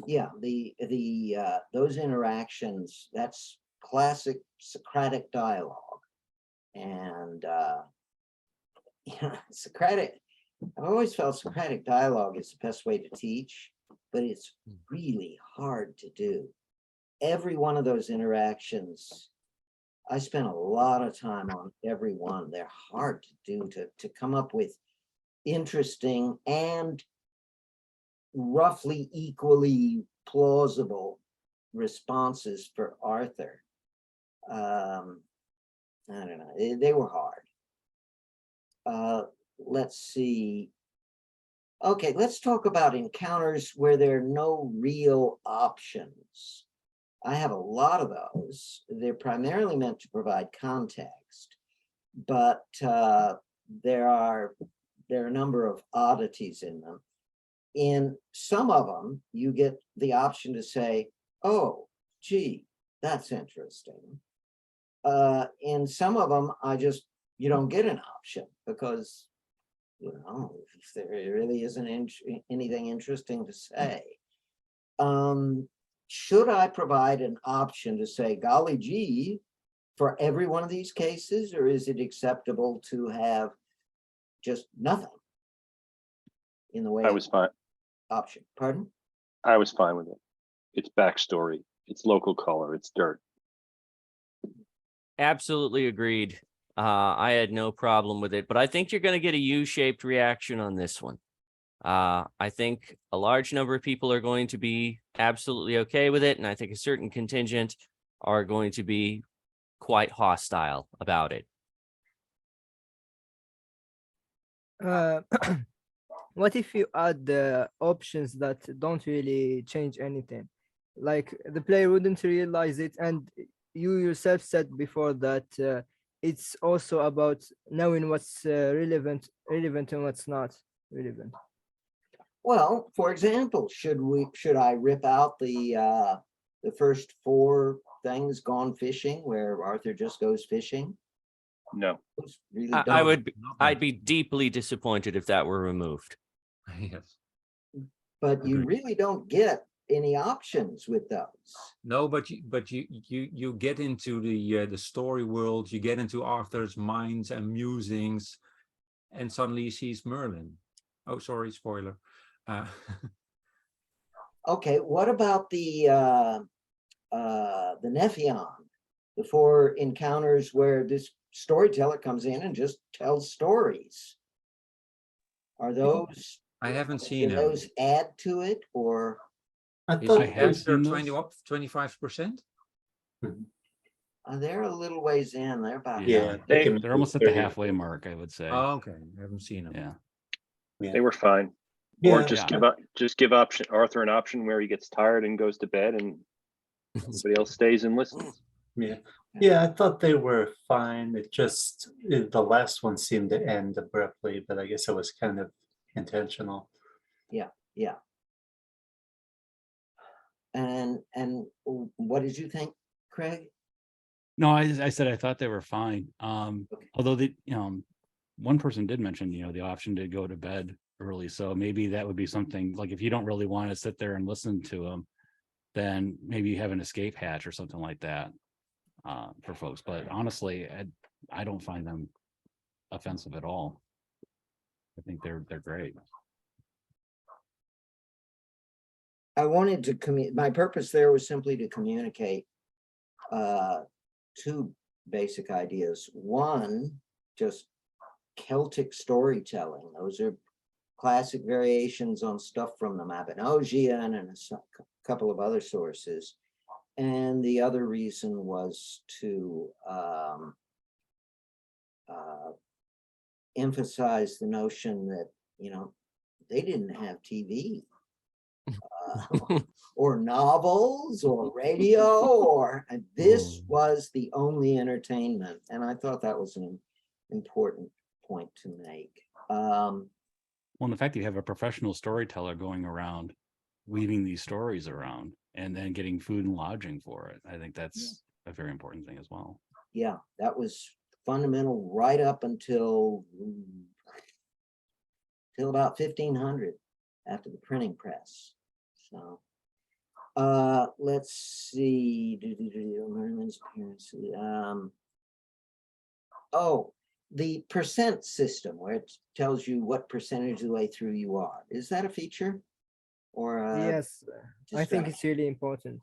Yeah, those interactions, that's classic Socratic dialogue. And Socratic, I've always felt Socratic dialogue is the best way to teach, but it's really hard to do. Every one of those interactions, I spent a lot of time on every one. They're hard to do, to come up with interesting and roughly equally plausible responses for Arthur. I don't know, they were hard. Let's see. Okay, let's talk about encounters where there are no real options. I have a lot of those. They're primarily meant to provide context, but there are a number of oddities in them. In some of them, you get the option to say, oh, gee, that's interesting. In some of them, you don't get an option because, you know, if there really isn't anything interesting to say. Should I provide an option to say, golly gee, for every one of these cases, or is it acceptable to have just nothing in the way I was fine. option? Pardon? I was fine with it. It's backstory. It's local color. It's dirt. Absolutely agreed. I had no problem with it, but I think you're going to get a U-shaped reaction on this one. I think a large number of people are going to be absolutely okay with it, and I think a certain contingent are going to be quite hostile about it. What if you add the options that don't really change anything? Like the player wouldn't realize it, and you yourself said before that it's also about knowing what's relevant and what's not relevant. Well, for example, should I rip out the first 4 things, gone fishing, where Arthur just goes fishing? No. Those really I'd be deeply disappointed if that were removed. Yes. but you Agreed. really don't get any options with those. No, but you get into the story world. You get into Arthur's minds and musings, and suddenly he sees Merlin. Oh, sorry, spoiler. Okay, what about the Nephion, the 4 encounters where this storyteller comes in and just tells stories. Are those, I haven't do seen them. those add to it, or? I Is thought I it have those- after seen those. 25%? They're a little ways in, they're about. Yeah. They- They're almost at the halfway mark, I would say. Oh, okay, I haven't seen them. Yeah. They were fine. Yeah, Or just Yeah. give Arthur an option where he gets tired and goes to bed and everybody else stays and listens. yeah, I thought they were fine. The last one seemed to end abruptly, but I guess it was kind of intentional. Yeah. And what did you think, Craig? No, I said I thought they were fine. Okay. Although one person did mention, the option to go to bed early. So maybe that would be something like if you don't really want to sit there and listen to them, then maybe you have an escape hatch or something like that for folks. But honestly, I don't find them offensive at all. I think they're great. I wanted to my purpose there was simply to communicate two basic ideas. One, just Celtic storytelling. Those are classic variations on stuff from the Mabinogion and a couple of other sources. And the other reason was to emphasize the notion that, they didn't have TV. Or novels or radio, and this was the only entertainment. And I thought that was an important point to make. Well, and the fact that you have a professional storyteller going around, weaving these stories around, and then getting food and lodging for it, I think that's a very important thing as well. Yeah, that was fundamental right up until about 1500, after the printing press. So, let's see. Merlin's appearance. Oh, the percent system where it tells you what percentage of the way through you are. Is that a feature? Or Yes, I think distraction? it's really important.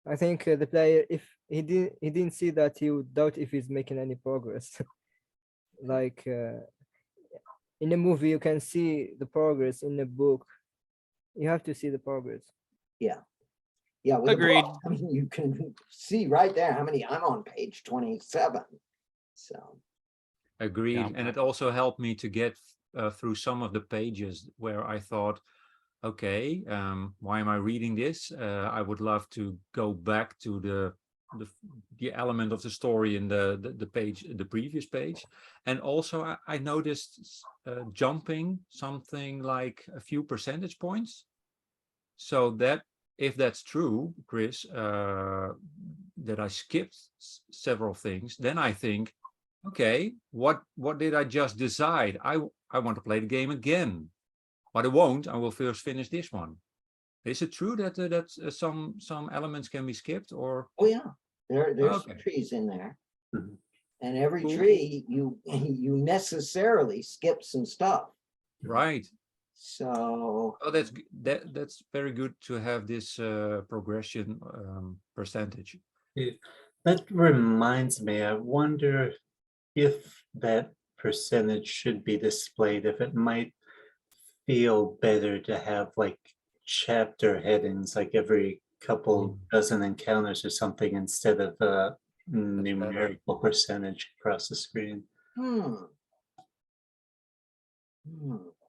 I think the player, if he didn't see that, he would doubt if he's making any progress. Like in a movie, you can see the progress. In a book, you have to see the progress. Yeah, with the Agreed. book, I mean, you can see right there how many I'm on page 27. So Agreed. Yeah. And it also helped me to get through some of the pages where I thought, okay, why am I reading this? I would love to go back to the element of the story in the previous page. And also I noticed jumping something like a few percentage points. So that if that's true, Chris, that I skipped several things, then I think, okay, what did I just decide? I want to play the game again, but I won't. I will first finish this one. Is it true that some elements can be skipped, or? oh yeah, there's Okay. trees in there. Mhm. And every Cool. tree you necessarily skip some stuff. Right. So Oh, that's very good to have this progression percentage. That reminds me, I wonder if that percentage should be displayed, if it might feel better to have like chapter headings, like every couple dozen encounters or something, instead of a numerical percentage across the screen.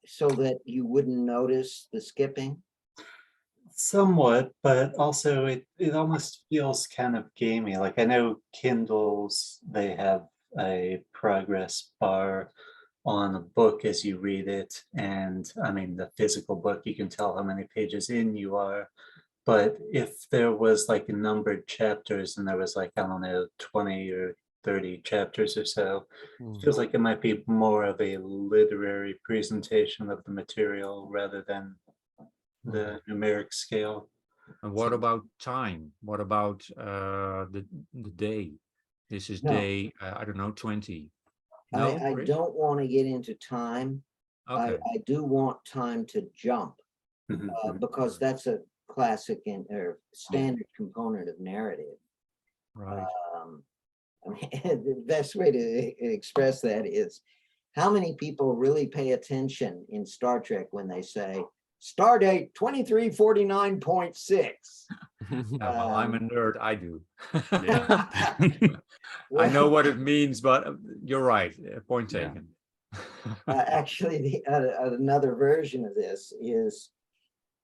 So that you wouldn't notice the skipping. Somewhat, but also it almost feels kind of gamey. Like I know Kindles, they have a progress bar on a book as you read it. And I mean, the physical book, you can tell how many pages in you are. But if there was like numbered chapters and there was like, I don't know, 20 or 30 chapters or so, it feels like it might be more of a literary presentation of the material rather than the numeric scale. And what about time? What about the day? This is No. day, I don't know, 20. No, I Chris? don't want to get into time. Okay. I do want time to jump because that's a classic or standard component of narrative. Right. I mean, the best way to express that is how many people really pay attention in Star Trek when they say Stardate 2349.6. Well, I'm a nerd. I do. Yeah. I know what it means, but you're right. Point Yeah. taken. Actually, another version of this is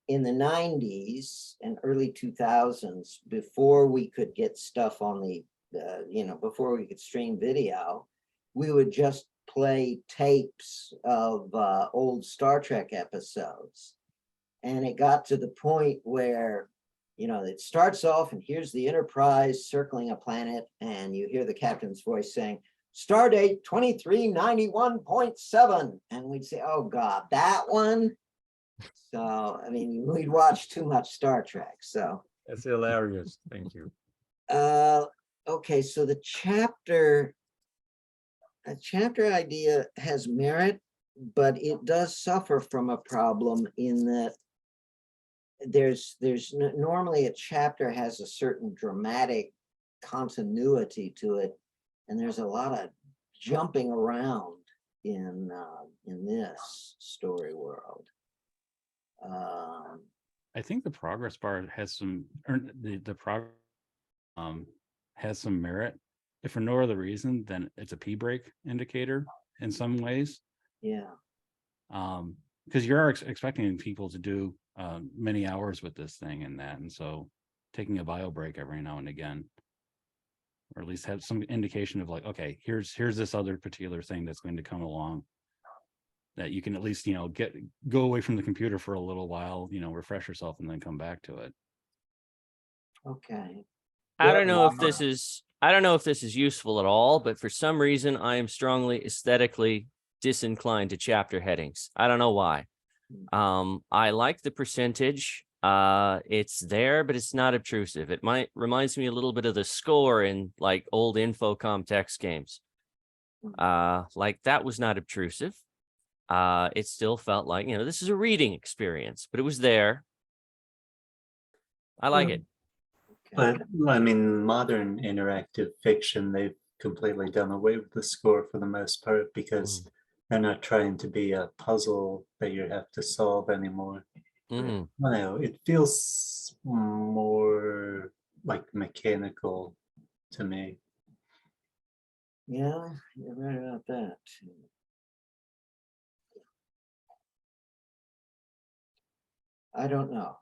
in the 90s and early 2000s, before we could get stuff on the, before we could stream video, we would just play tapes of old Star Trek episodes. And it got to the point where, it starts off and here's the Enterprise circling a planet, and you hear the captain's voice saying, Stardate 2391.7. And we'd say, oh God, that one. So, I mean, we'd watch too much Star Trek. So That's hilarious. Thank you. okay, so the chapter idea has merit, but it does suffer from a problem in that normally a chapter has a certain dramatic continuity to it, and there's a lot of jumping around in this story world. I think the progress bar has some, or the progress has some merit. If for no other reason, then it's a P break indicator in some ways. Yeah. Because you are expecting people to do many hours with this thing and that, and so taking a bio break every now and again, or at least have some indication of like, okay, here's this other particular thing that's going to come along that you can at least go away from the computer for a little while, refresh yourself, and then come back to it. Okay. I don't know if this is useful at all, but for some reason I am strongly aesthetically disinclined to chapter headings. I don't know why. I like the percentage. It's there, but it's not obtrusive. It reminds me a little bit of the score in like old Infocom text games. Like that was not obtrusive. It still felt like, this is a reading experience, but it was there. I like it. But I mean, modern interactive fiction, they've completely done away with the score for the most part because they're not trying to be a puzzle that you have to solve anymore. I don't know, it feels more like mechanical to me. Yeah, you're right about that. I don't know.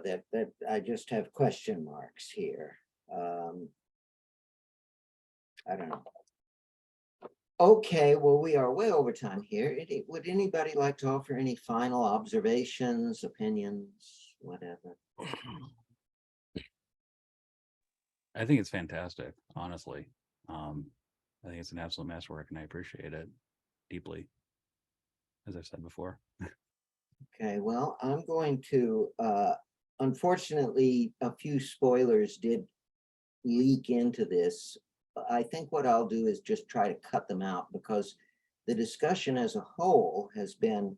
That I just have question marks here. I don't know. Okay, well, we are way over time here. Would anybody like to offer any final observations, opinions, whatever? I think it's fantastic, honestly. I think it's an absolute masterwork, and I appreciate it deeply, as I've said before. Okay, well, I'm going to, unfortunately, a few spoilers did leak into this. I think what I'll do is just try to cut them out because the discussion as a whole has been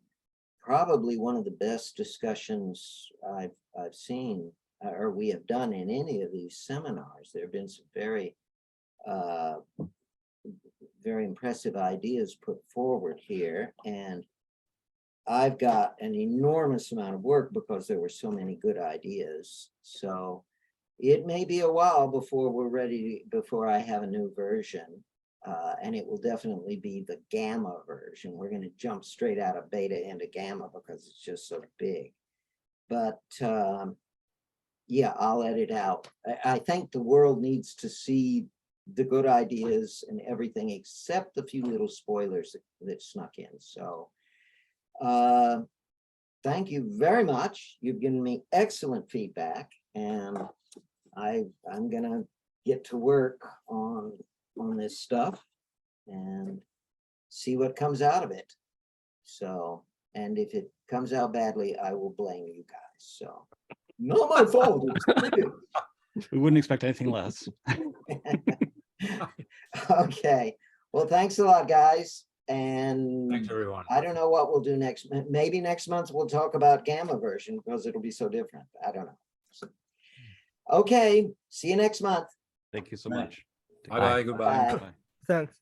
probably one of the best discussions I've seen or we have done in any of these seminars. There have been some very impressive ideas put forward here, and I've got an enormous amount of work because there were so many good ideas. So it may be a while before we're ready, before I have a new version. And it will definitely be the gamma version. We're going to jump straight out of beta into gamma because it's just so big. But yeah, I'll edit out. I think the world needs to see the good ideas and everything except the few little spoilers that snuck in. So thank you very much. You've given me excellent feedback, and I'm gonna get to work on this stuff and see what comes out of it. So, and if it comes out badly, I will blame you guys. So, not my fault. We wouldn't expect anything less. Okay. Well, thanks a lot, guys. And Thanks, everyone. I don't know what we'll do next. Maybe next month we'll talk about gamma version because it'll be so different. I don't know. So, okay. See you next month. Thank you so Right. much. Bye bye. Goodbye. Bye. Bye. Thanks.